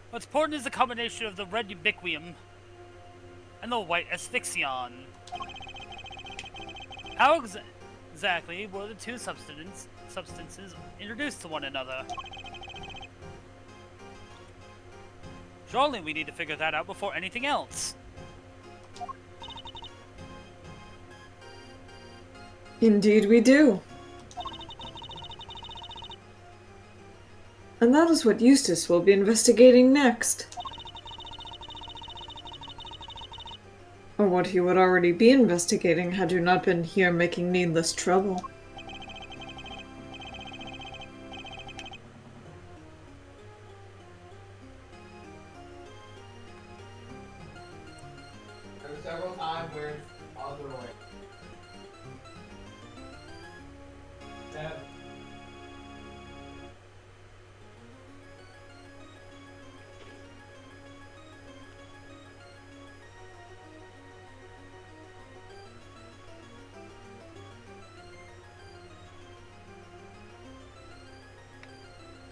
What's important is the combination of the red ubiquium and the white asphyxion. How exactly were the two substances introduced to one another? Surely we need to figure that out before anything else. Indeed we do. And that is what Eustace will be investigating next. Or what he would already be investigating had you not been here making needless trouble. several times where it's other way. Seven.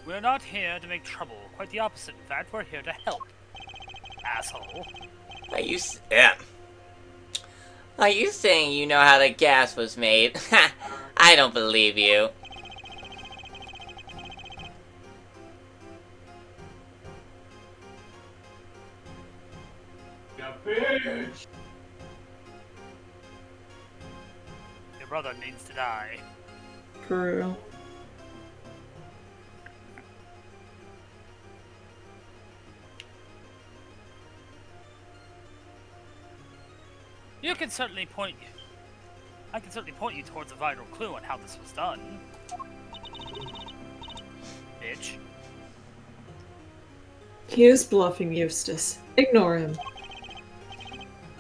We're not here to make trouble. Quite the opposite. In fact, we're here to help. Asshole. Are you Are you saying you know how the gas was made? I don't believe you. You bitch! Your brother needs to die. For real. You can certainly point. I can certainly point you towards a vital clue on how this was done. Bitch. He is bluffing, Eustace. Ignore him.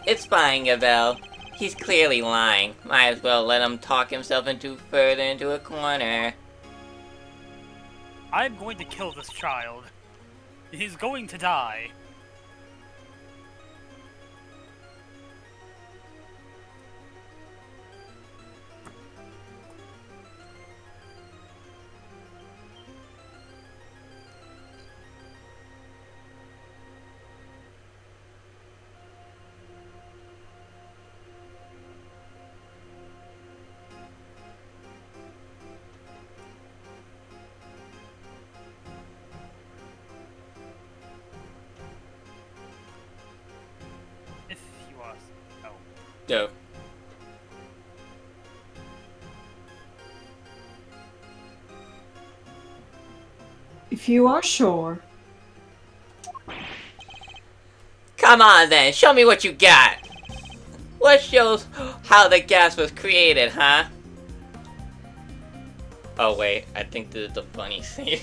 It's fine, Gavel. He's clearly lying. Might as well let him talk himself further into a corner. I'm going to kill this child. He's going to die. If you are... Oh. No. If you are sure. Come on then, show me what you got. What shows how the gas was created, huh? Oh wait, I think this is the funny scene.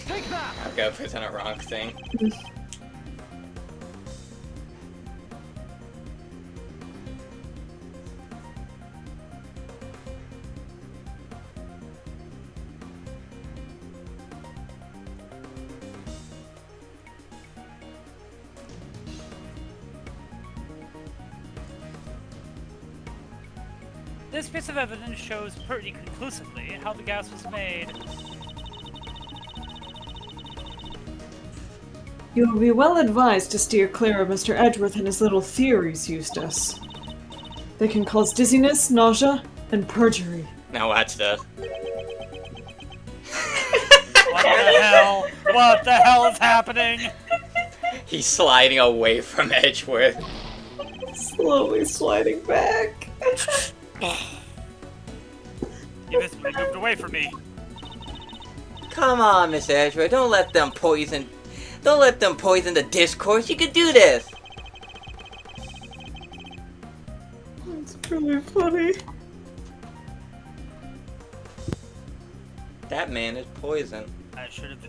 I've got to put on a wrong thing. This piece of evidence shows pretty conclusively how the gas was made. You will be well advised to steer clear of Mr. Edgeworth and his little theories, Eustace. They can cause dizziness, nausea, and perjury. Now watch this. What the hell? What the hell is happening? He's sliding away from Edgeworth. Slowly sliding back. You visibly moved away from me. Come on, Miss Edgeworth, don't let them poison the discourse. You could do this. That's really funny. That man is poison. I should have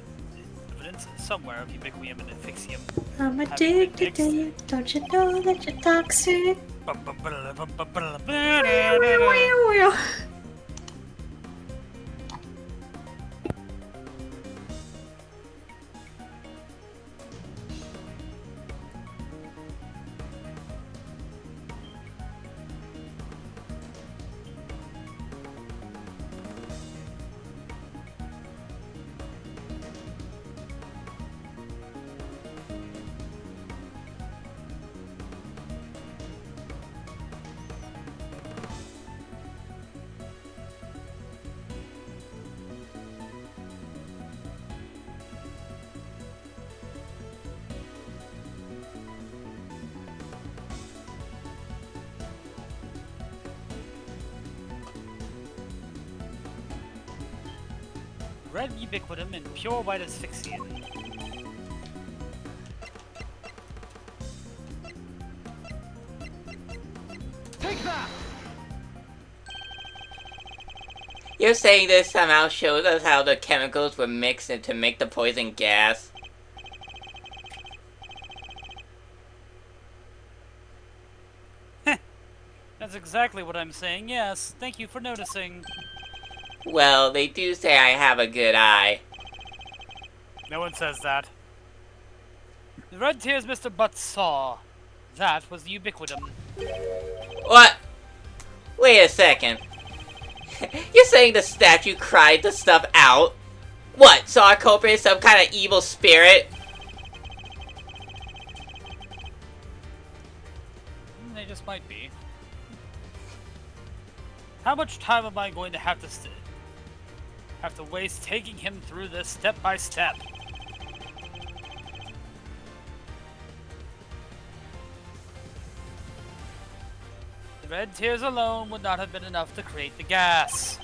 evidence somewhere of ubiquium and asphyxium. I'm addicted to you. Don't you know that you're toxic? Red ubiquitum and pure white asphyxium. Take that! You're saying this somehow shows us how the chemicals were mixed to make the poison gas? That's exactly what I'm saying, yes. Thank you for noticing. Well, they do say I have a good eye. No one says that. The red tears Mr. Butts saw. That was the ubiquitum. What? Wait a second. You're saying the statue cried the stuff out? What, so our culprit is some kind of evil spirit? They just might be. How much time am I going to have to waste taking him through this step by step? The red tears alone would not have been enough to create the gas.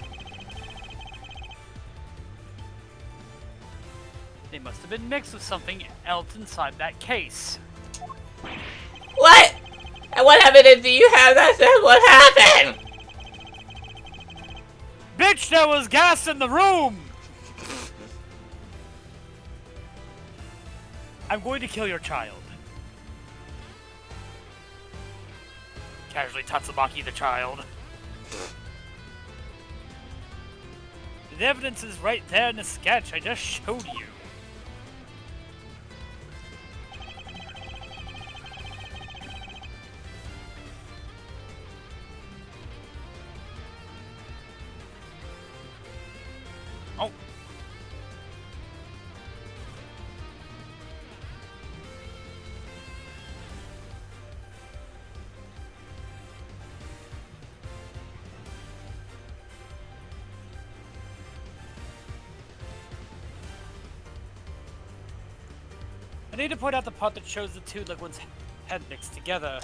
They must have been mixed with something else inside that case. What? And what evidence do you have that says what happened? Bitch, there was gas in the room! I'm going to kill your child. Casually Tatsumaki the child. The evidence is right there in the sketch I just showed you. Oh. I need to point out the part that shows the two liquids head mixed together.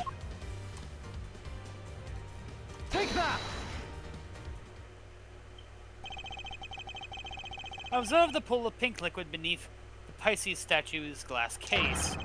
Take that! Observe the pool of pink liquid beneath the Pisces statue's glass case.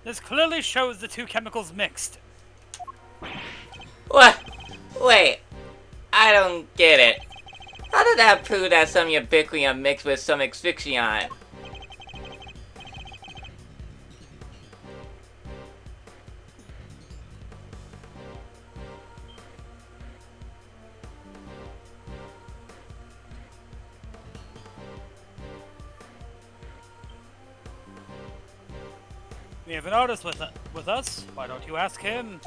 This clearly shows the two chemicals mixed. What? Wait. I don't get it. How did that prove that some ubiquium mixed with some asphyxion? We have an artist with us. Why don't you ask him?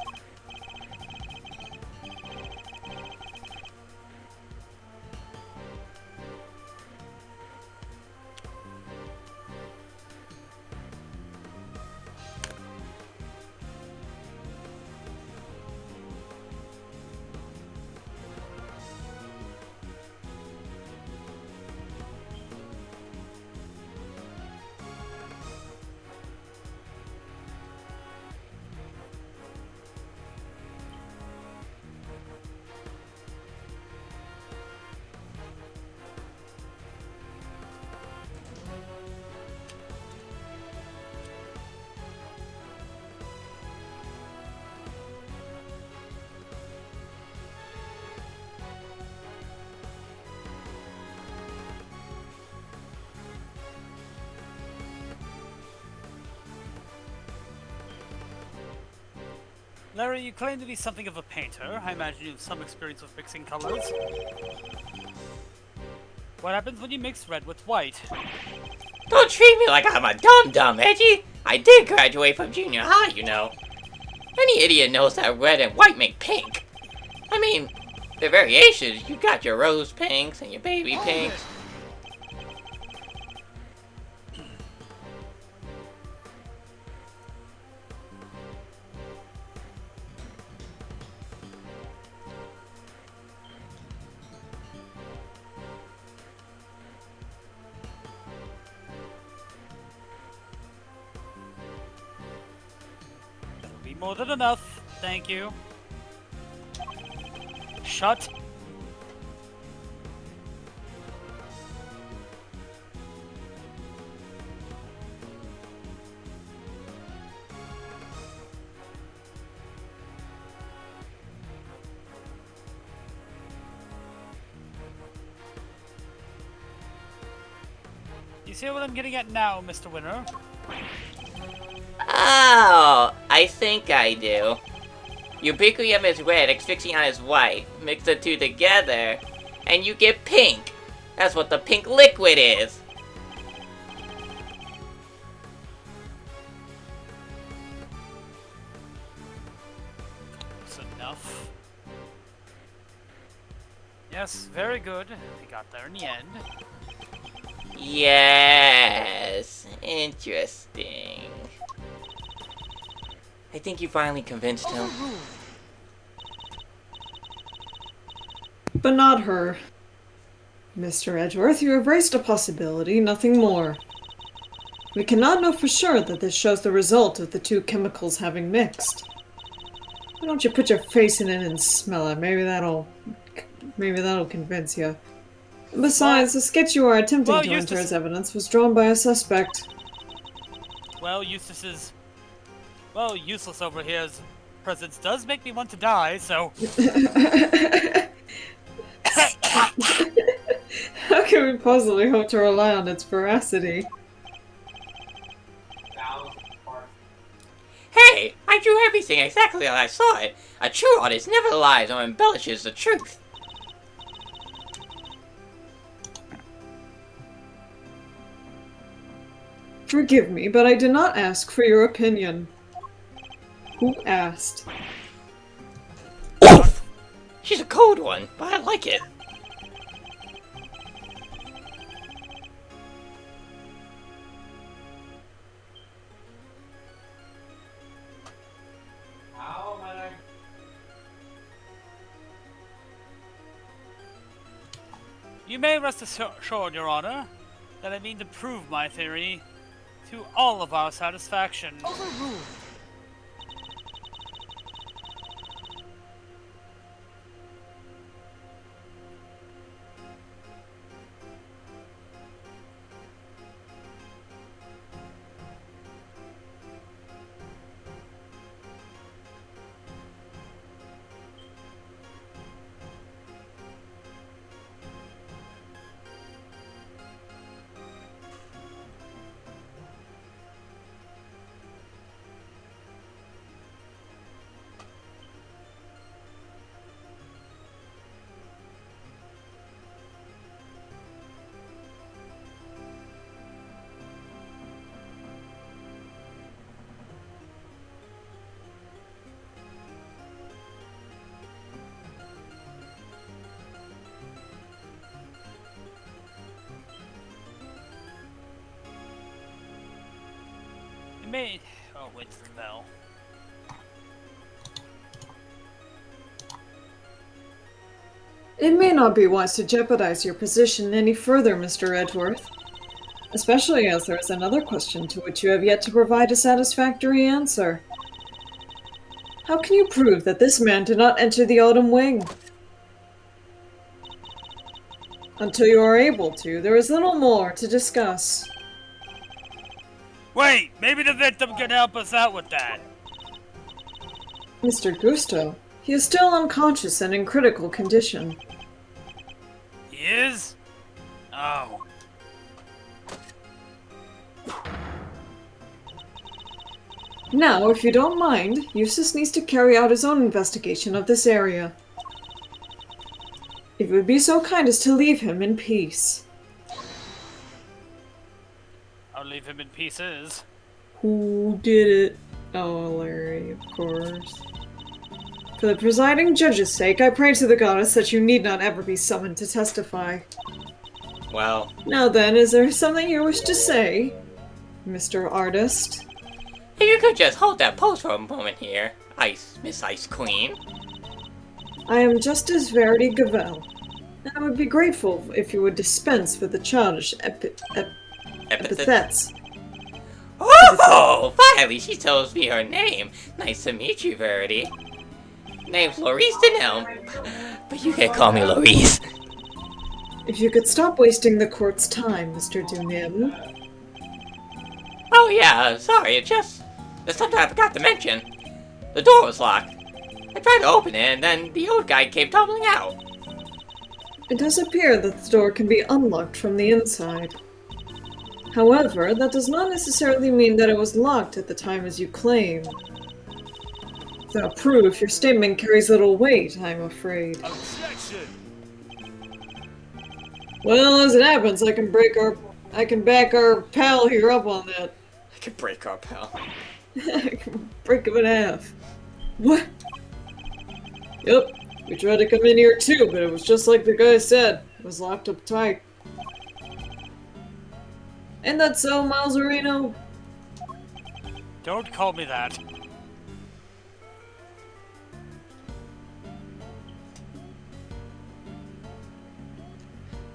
Larry, you claim to be something of a painter. I imagine you have some experience with mixing colors. What happens when you mix red with white? Don't treat me like I'm a dum-dum, Edgy! I did graduate from junior high, you know. Any idiot knows that red and white make pink. I mean, the variations, you got your rose pinks and your baby pinks. more than enough. Thank you. Shut. You see what I'm getting at now, Mr. Winner? Oh, I think I do. Ubiquium is red, Asphyxion is white. Mix the two together, and you get pink. That's what the pink liquid is. That's enough. Yes, very good. We got there in the end. Yes, interesting. I think you finally convinced him. But not her. Mr. Edgeworth, you have raised a possibility, nothing more. We cannot know for sure that this shows the result of the two chemicals having mixed. Why don't you put your face in it and smell it? Maybe that'll convince you. Besides, the sketch you are attempting to enter as evidence was drawn by a suspect. Well, useless over here's presence does make me want to die, so... How can we possibly hope to rely on its veracity? Hey, I drew everything exactly as I saw it. A true artist never lies or embellishes the truth. Forgive me, but I did not ask for your opinion. Who asked? Oof! She's a cold one, but I like it. Ow, my leg. You may rest assured, Your Honor, that I mean to prove my theory to all of our satisfaction. Overruled. It may... Oh, wait for the bell. It may not be wise to jeopardize your position any further, Mr. Edgeworth. Especially as there is another question to which you have yet to provide a satisfactory answer. How can you prove that this man did not enter the Autumn Wing? Until you are able to, there is little more to discuss. Wait! Maybe the victim can help us out with that! Mr. Gusto, he is still unconscious and in critical condition. He is? Oh. Now, if you don't mind, Eustace needs to carry out his own investigation of this area. If you would be so kind as to leave him in peace. I'll leave him in pieces. Who did it? Oh, Larry, of course. For the presiding judge's sake, I pray to the goddess that you need not ever be summoned to testify. Well... Now then, is there something you wish to say, Mr. Artist? If you could just hold that pose for a moment here, Miss Ice Queen. I am Justice Verity Gavel, and I would be grateful if you would dispense with the childish epithets. Oh! Oh, finally she tells me her name. Nice to meet you, Verity. Name's Laurice Denelm, but you can call me Laurice. If you could stop wasting the court's time, Mr. Dunim. Oh yeah, sorry, there's something I forgot to mention. The door was locked. I tried to open it, and then the old guy came tumbling out. It does appear that the door can be unlocked from the inside. However, that does not necessarily mean that it was locked at the time as you claim. Without proof, your statement carries little weight, I'm afraid. Objection! Well, as it happens, I can back our pal here up on that. I could break our pal. I can break him in half. What? Yep, we tried to come in here too, but it was just like the guy said. It was locked up tight. And that's so, Malzerino? Don't call me that.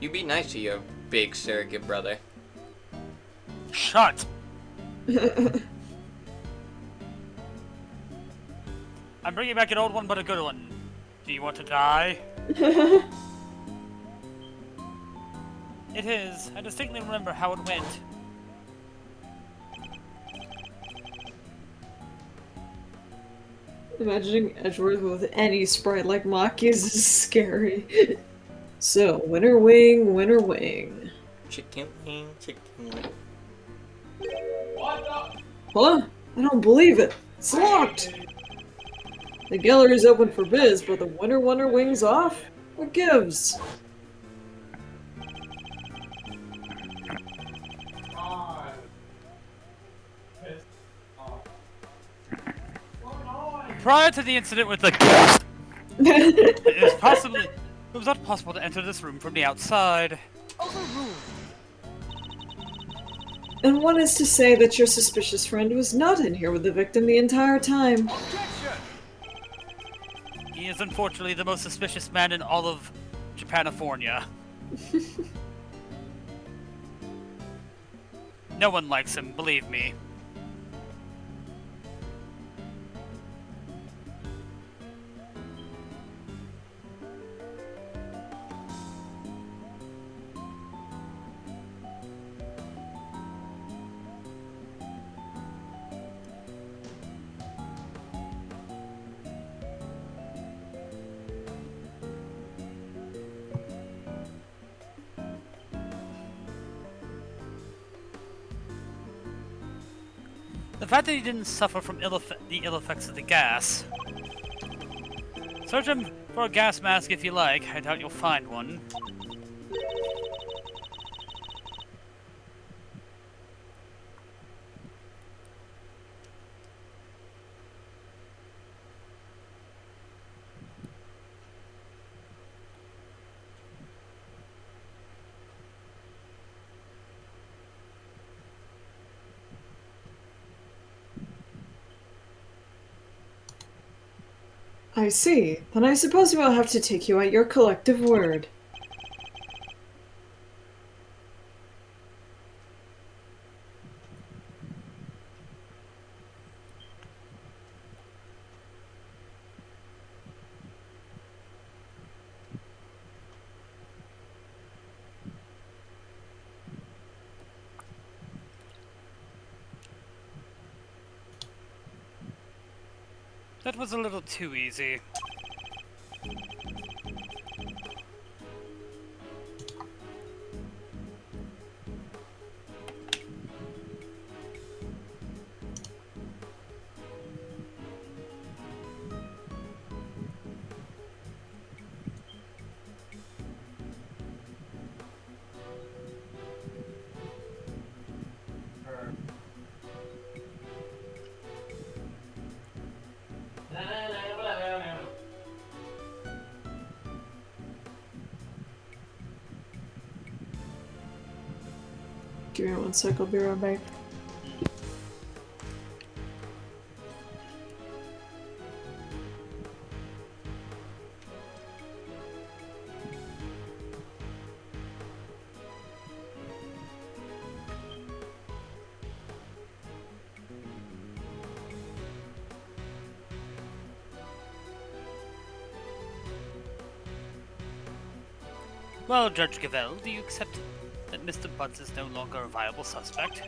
You be nice to your big surrogate brother. Shut! I'm bringing back an old one, but a good one. Do you want to die? It is. I distinctly remember how it went. Imagining Edgeworth with any sprite like Maki's is scary. So, winner wing. Chicken wing, chicken wing. What the? Huh? I don't believe it. It's locked! The gallery's open for biz, but the winner wing's off? What gives? God. Pissed off. Going on? Prior to the incident with the it was not possible to enter this room from the outside. Overruled. And one is to say that your suspicious friend was not in here with the victim the entire time. He is unfortunately the most suspicious man in all of Japanifornia. No one likes him, believe me. The fact that he didn't suffer from the ill effects of the gas. Search him for a gas mask if you like. I doubt you'll find one. I see. Then I suppose we'll have to take you at your collective word. That was a little too easy. Give me 1 sec, I'll be right back. Well, Judge Gavell, do you accept that Mr. Butts is no longer a viable suspect?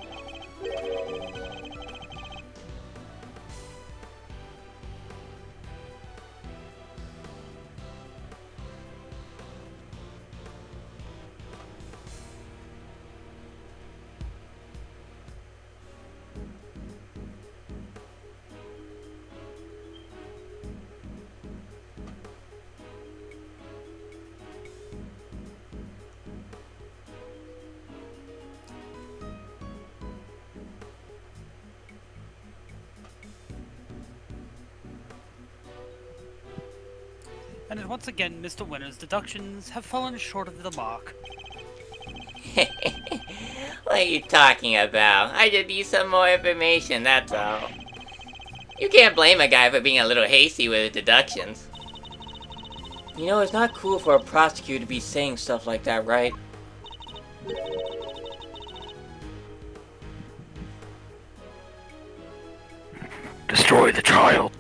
And once again, Mr. Winner's deductions have fallen short of the mark. What are you talking about? I just need some more information, that's all. You can't blame a guy for being a little hasty with his deductions. You know, it's not cool for a prosecutor to be saying stuff like that, right? Destroy the child.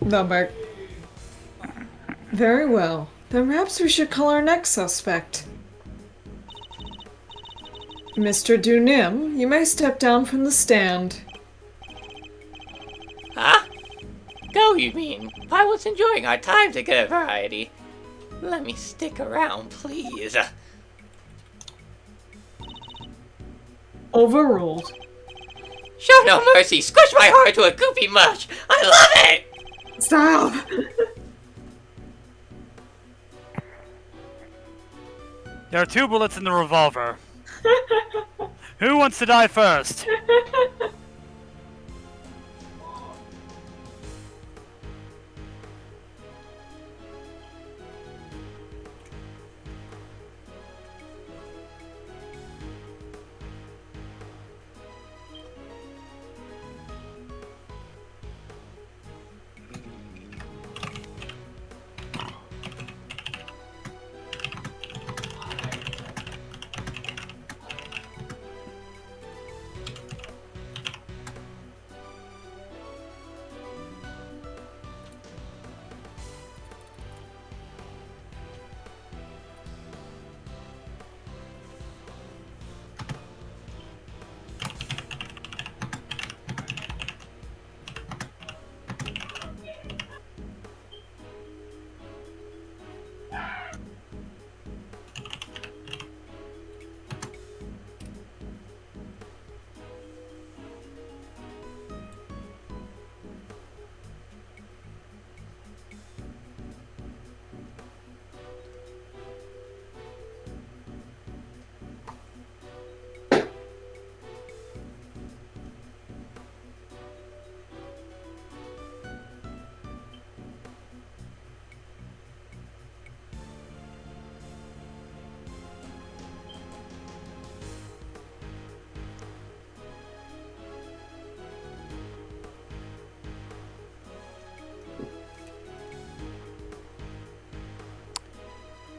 Number. Very well. Then perhaps we should call our next suspect. Mr. Dunim, you may step down from the stand. Huh? Go, you mean? I was enjoying our time to get a variety. Let me stick around, please. Overruled. Show no mercy! Squish my heart to a goopy mush! I love it! Stop! There are 2 bullets in the revolver. Who wants to die first?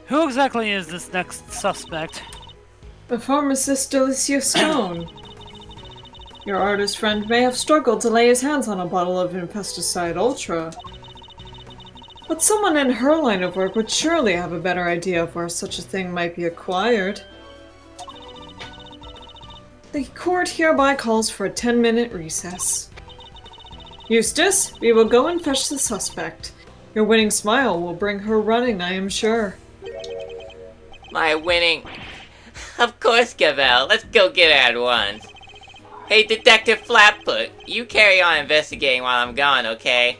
Who exactly is this next suspect? The pharmacist Delicia Stone. Your artist friend may have struggled to lay his hands on a bottle of Infesticide Ultra. But someone in her line of work would surely have a better idea of where such a thing might be acquired. The court hereby calls for a 10-minute recess. Eustace, we will go and fetch the suspect. Your winning smile will bring her running, I am sure. My winning... Of course, Gavel. Let's go get her at once. Hey, Detective Flatfoot, you carry on investigating while I'm gone, okay?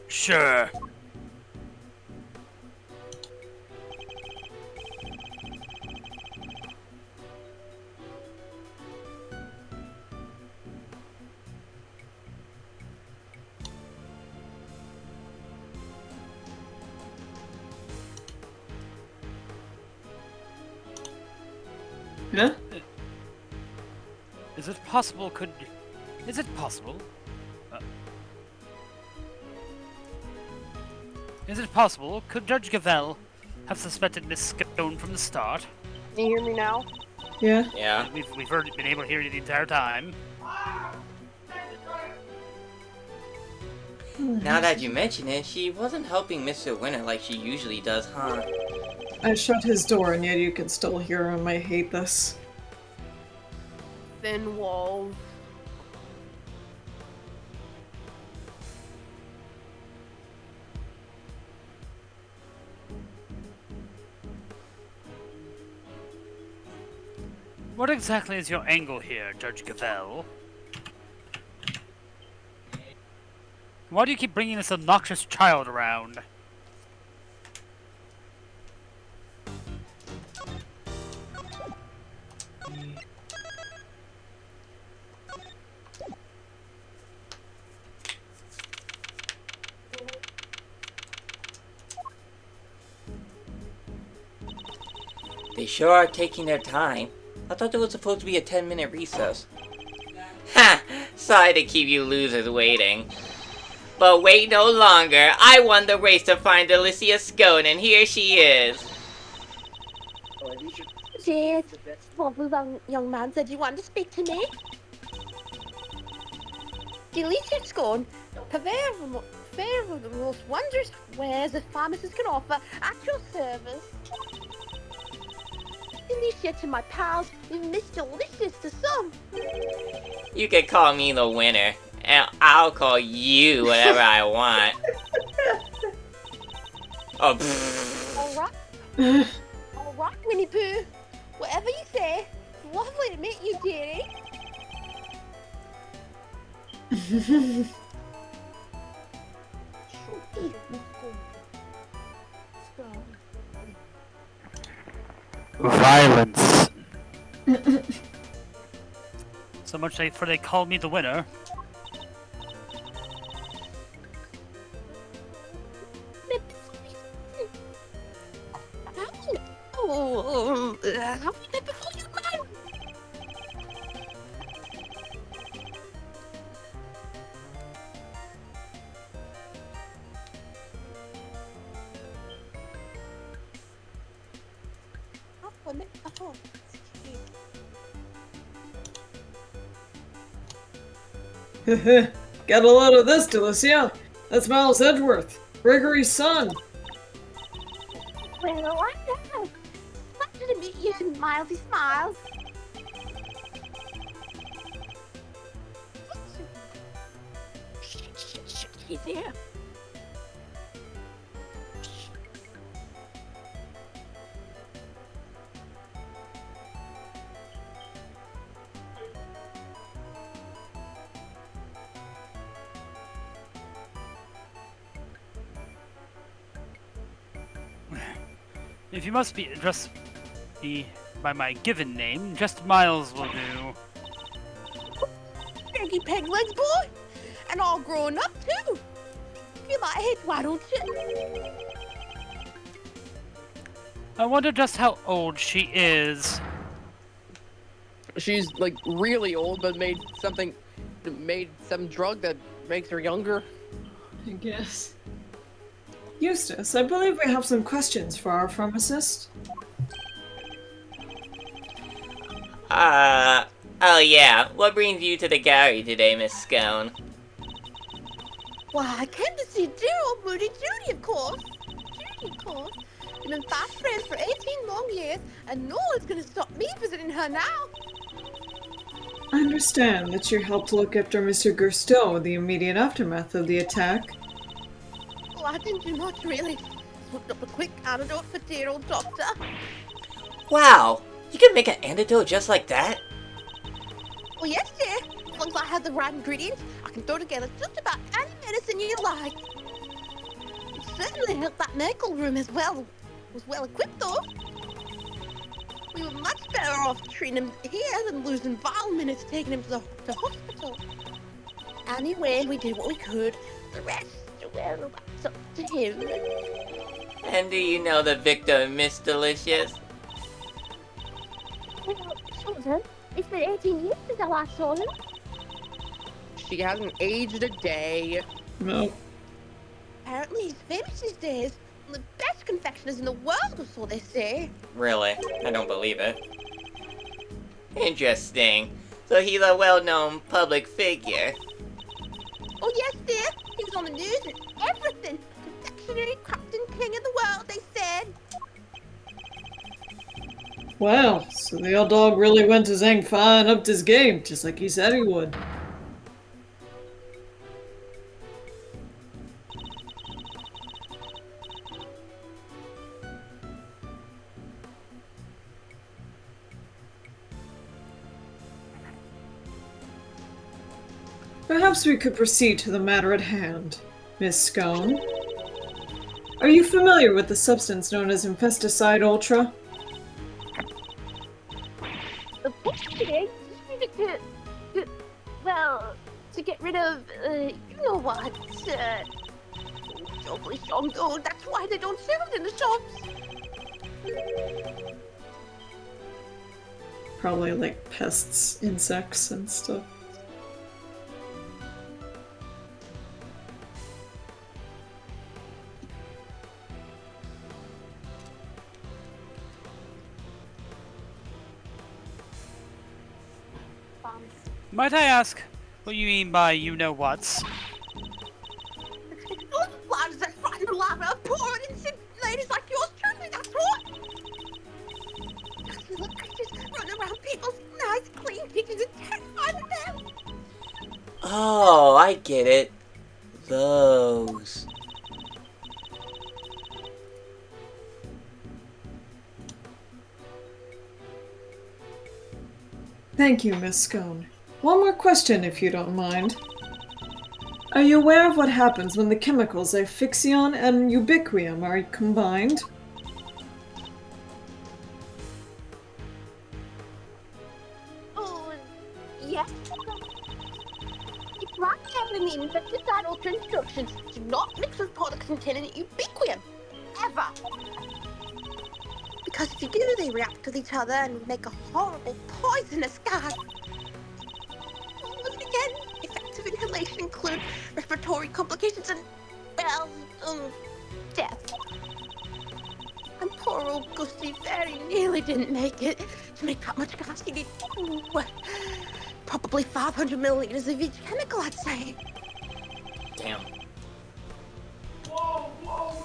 Sure. Huh? Is it possible Is it possible? Is it possible? Could Judge Gavel have suspected Miss Stone from the start? Can you hear me now? Yeah? Yeah. We've been able to hear you the entire time. Now that you mention it, she wasn't helping Mr. Winter like she usually does, huh? I shut his door and yet you can still hear him. I hate this. Thin walls. What exactly is your angle here, Judge Gavel? Why do you keep bringing this obnoxious child around? They sure are taking their time. I thought there was supposed to be a 10-minute recess. Ha! Sorry to keep you losers waiting. But wait no longer. I won the race to find Alicia Scone, and here she is. Yes, what the young man said you wanted to speak to me. Delicious scone, purveyor of the most wondrous wares a pharmacist can offer at your service. Delicia to my pals, with Miss Delicious to some. You can call me the winner, and I'll call you whatever I want. Oh, pfft. Alright, Winnie Pooh. Whatever you say. It's lovely to meet you, dearie. Violence. So much for they call me the winner. Have we met before, you man? Have we met before? Get a load of this, Delicia. That's Miles Edgeworth, Gregory's son. Well, I know. Pleasure to meet you, Milesy Smiles. You there? If you must be addressed me by my given name, just Miles will do. Peggy Peglegs, boy! And all grown up, too! Feel like it, why don't you? I wonder just how old she is. She's like really old, but made some drug that makes her younger. I guess. Eustace, I believe we have some questions for our pharmacist. Oh yeah. What brings you to the gallery today, Miss Scone? Why, I came to see dear old Moody Judy, of course. Judy, of course. We've been fast friends for 18 long years, and no one's gonna stop me visiting her now. I understand that you helped look after Mr. Gerstow in the immediate aftermath of the attack. Oh, I didn't do much, really. Swooped up a quick antidote for dear old doctor. Wow. You can make an antidote just like that? Oh, yes, dear. As long as I have the right ingredients, I can throw together just about any medicine you like. It certainly helped that medical room as well. It was well equipped, though. We were much better off treating him here than losing vital minutes taking him to the hospital. Anyway, we did what we could. The rest, well, it's up to him. And do you know the victim, Miss Delicious? Well, children, it's been 18 years since I last saw him. She hasn't aged a day. No. Apparently, he's famous these days. The best confectioners in the world, or so they say. Really? I don't believe it. Interesting. So he's a well-known public figure. Oh, yes, dear. He was on the news and everything. Confectionery crafting king of the world, they said. Wow, so the old dog really went to Zhang and upped his game, just like he said he would. Perhaps we could proceed to the matter at hand, Miss Scone. Are you familiar with the substance known as Infesticide Ultra? The today to get rid of, you know what, Jobly strong though, that's why they don't sell it in the shops. Probably like pests, insects, and stuff. Might I ask what you mean by you-know-whats? Those flowers that frighten the life out of poor innocent ladies like yours, truly, that's what. Those little creatures running around people's nice, clean kitchens and terrified of them. Oh, I get it. Those. Thank you, Miss Scone. One more question, if you don't mind. Are you aware of what happens when the chemicals Iphixion and Ubiquium are combined? Oh, yes. It's right there in the insecticide ultra instructions. Do not mix with products containing ubiquium. Ever. Because if you do, they react with each other and make a horrible poisonous gas. And again, effective inhalation include respiratory complications and, well, death. And poor old Gusty very nearly didn't make it. To make that much gas, you need probably 500 milliliters of each chemical, I'd say. Damn. Whoa, whoa.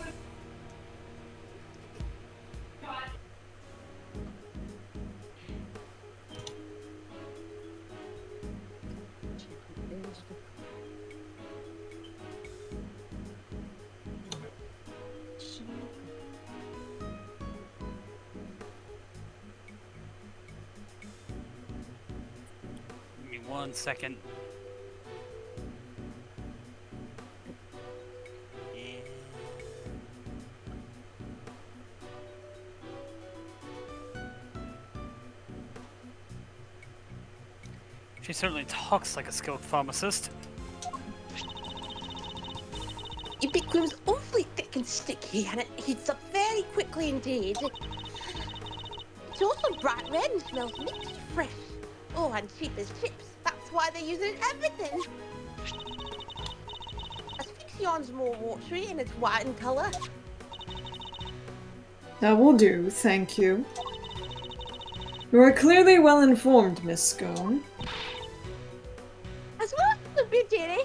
Give me 1 second. Yeah. She certainly talks like a skilled pharmacist. Ubiquium's awfully thick and sticky, and it heats up very quickly indeed. It's also bright red and smells minty fresh. Oh, and cheap as chips. That's why they use it in everything. Asphyxion's more watery and it's white in colour. That will do, thank you. You are clearly well informed, Miss Scone. As well as a bit dearie.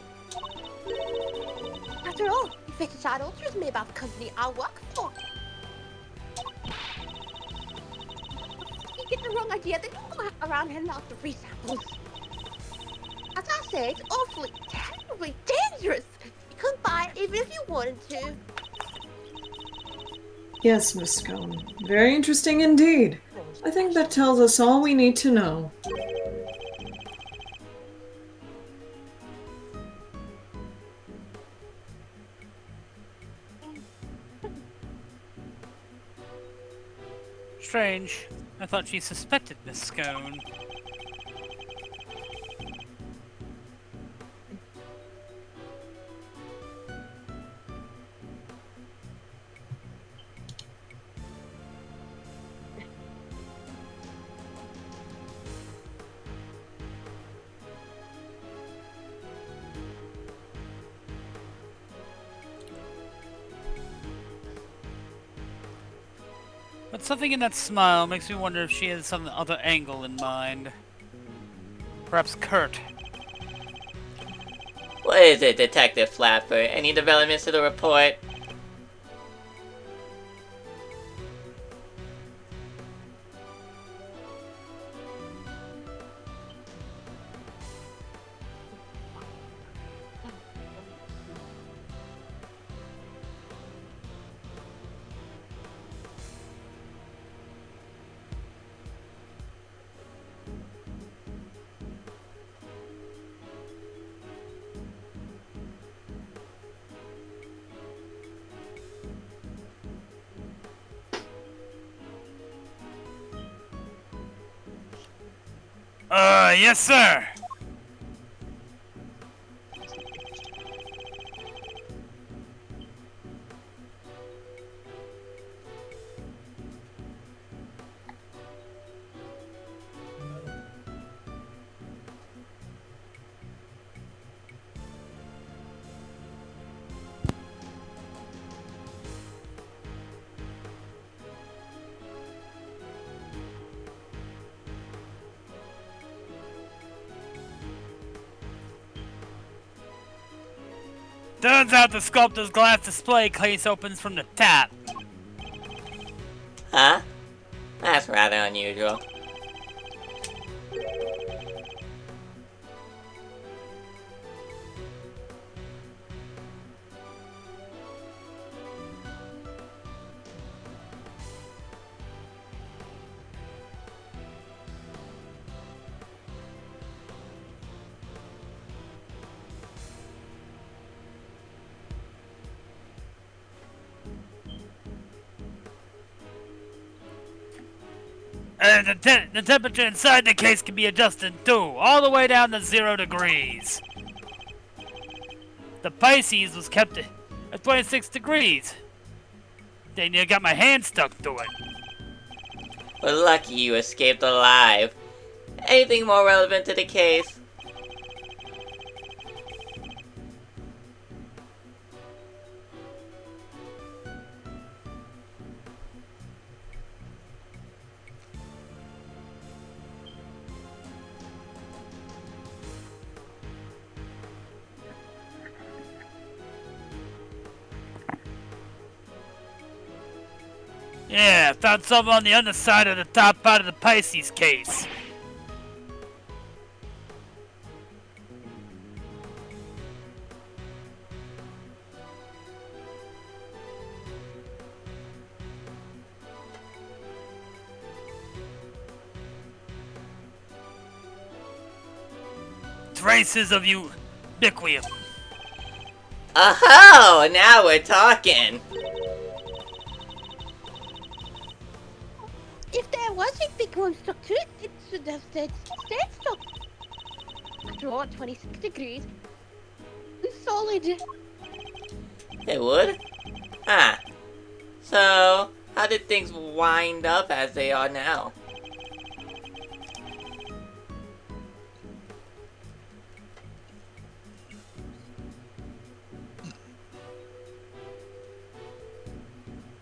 After all, the Feticide Ultra is made by the company I work for. You get the wrong idea, they don't go around handing out the free samples. As I say, it's awfully, terribly dangerous. You couldn't buy it even if you wanted to. Yes, Miss Scone. Very interesting indeed. I think that tells us all we need to know. Strange. I thought she suspected Miss Scone. But something in that smile makes me wonder if she has some other angle in mind. Perhaps Kurt. What is it, Detective Flapper? Any developments to the report? Yes, sir! Turns out the sculptor's glass display case opens from the tap. Huh? That's rather unusual. And the temperature inside the case can be adjusted too, all the way down to 0 degrees. The Pisces was kept at 26 degrees. Then you got my hand stuck to it. We're lucky you escaped alive. Anything more relevant to the case? Yeah, found something on the underside of the top part of the Pisces case. Traces of ubiquium. Oh, now we're talking. If there was a big one stuck to it, it should have stayed stuck. After all, 26 degrees. It's solid. It would? Ah. So, how did things wind up as they are now?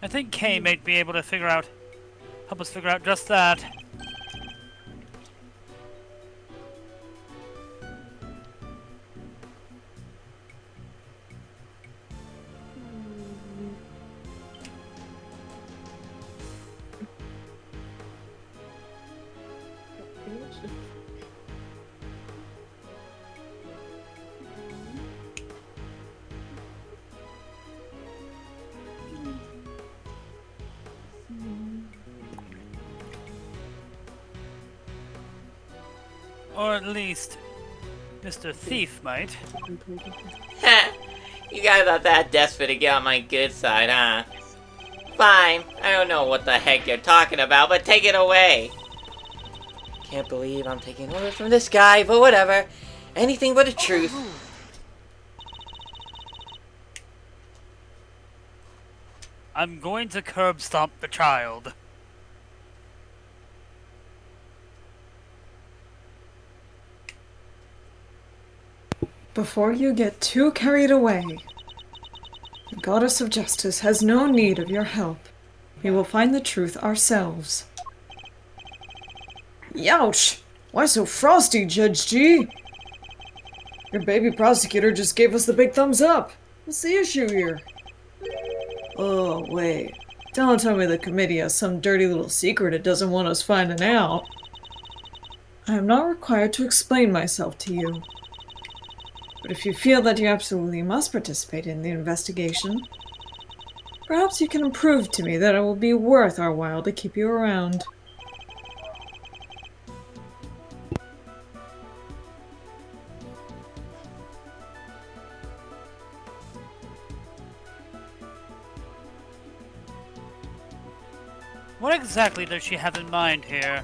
I think Kay might be able to help us figure out just that. Or at least, Mr. Thief might. You guys are that desperate to get on my good side, huh? Fine. I don't know what the heck you're talking about, but take it away. Can't believe I'm taking orders from this guy, but whatever. Anything but the truth. I'm going to curb stomp the child. Before you get too carried away, the Goddess of Justice has no need of your help. We will find the truth ourselves. Youch! Why so frosty, Judge G? Your baby prosecutor just gave us the big thumbs up. What's the issue here? Oh, wait. Don't tell me the committee has some dirty little secret it doesn't want us finding out. I am not required to explain myself to you. But if you feel that you absolutely must participate in the investigation, perhaps you can prove to me that it will be worth our while to keep you around. What exactly does she have in mind here?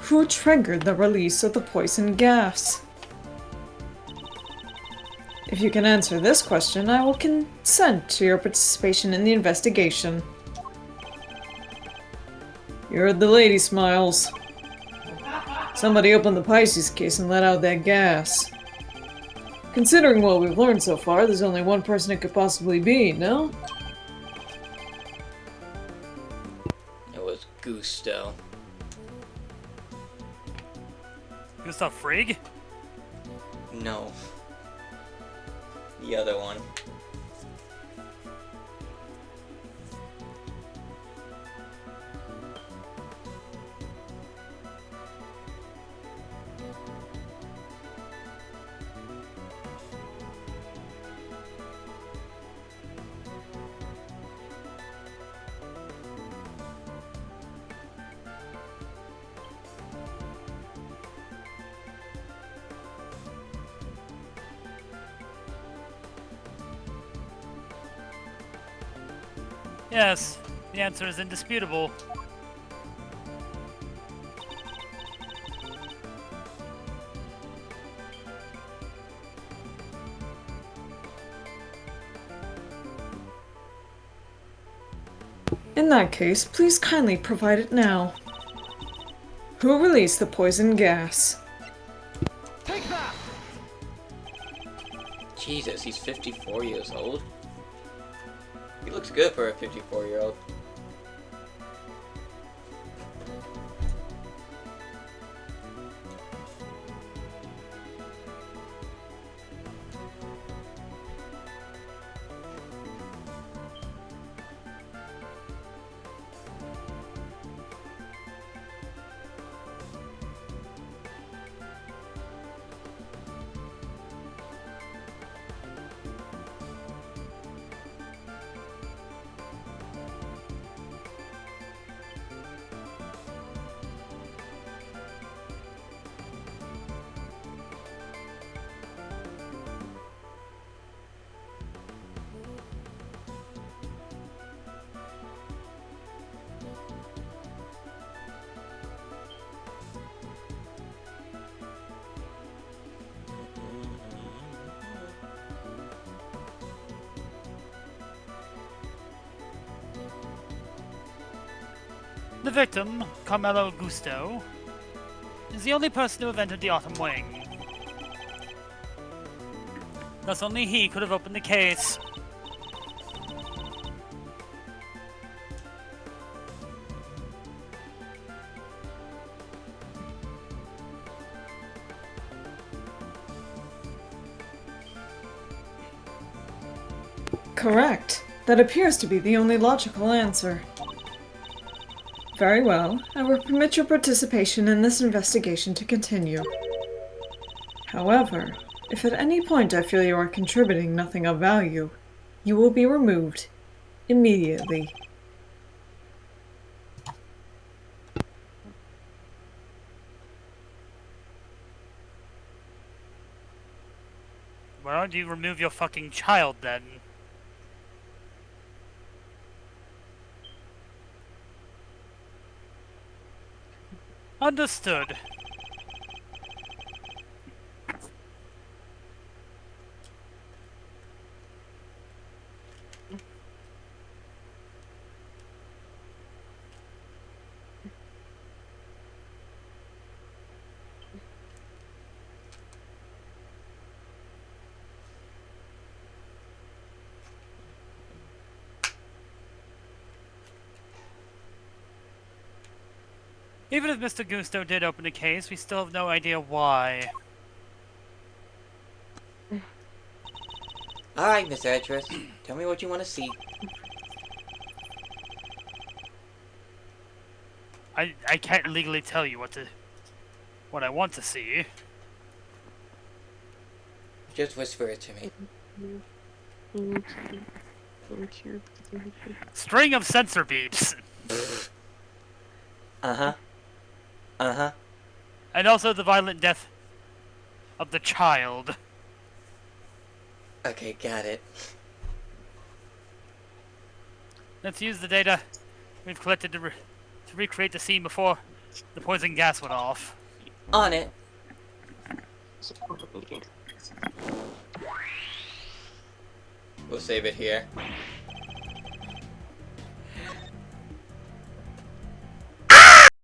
Who triggered the release of the poison gas? If you can answer this question, I will consent to your participation in the investigation. You heard the lady, Smiles. Somebody opened the Pisces case and let out that gas. Considering what we've learned so far, there's only one person it could possibly be, no? It was Gusto. Gustav Frigg? No. The other one. Yes, the answer is indisputable. In that case, please kindly provide it now. Who released the poison gas? Take that! Jesus, he's 54 years old. He looks good for a 54-year-old. The victim, Carmelo Augusto, is the only person to have entered the Autumn Wing. Thus only he could have opened the case. Correct. That appears to be the only logical answer. Very well. I will permit your participation in this investigation to continue. However, if at any point I feel you are contributing nothing of value, you will be removed immediately. Why don't you remove your fucking child then? Understood. Even if Mr. Gusto did open the case, we still have no idea why. Alright, Miss Actress. Tell me what you want to see. I can't legally tell you what I want to see. Just whisper it to me. String of sensor beeps. Uh-huh. Uh-huh. And also the violent death of the child. Okay, got it. Let's use the data we've collected to recreate the scene before the poison gas went off. On it. We'll save it here.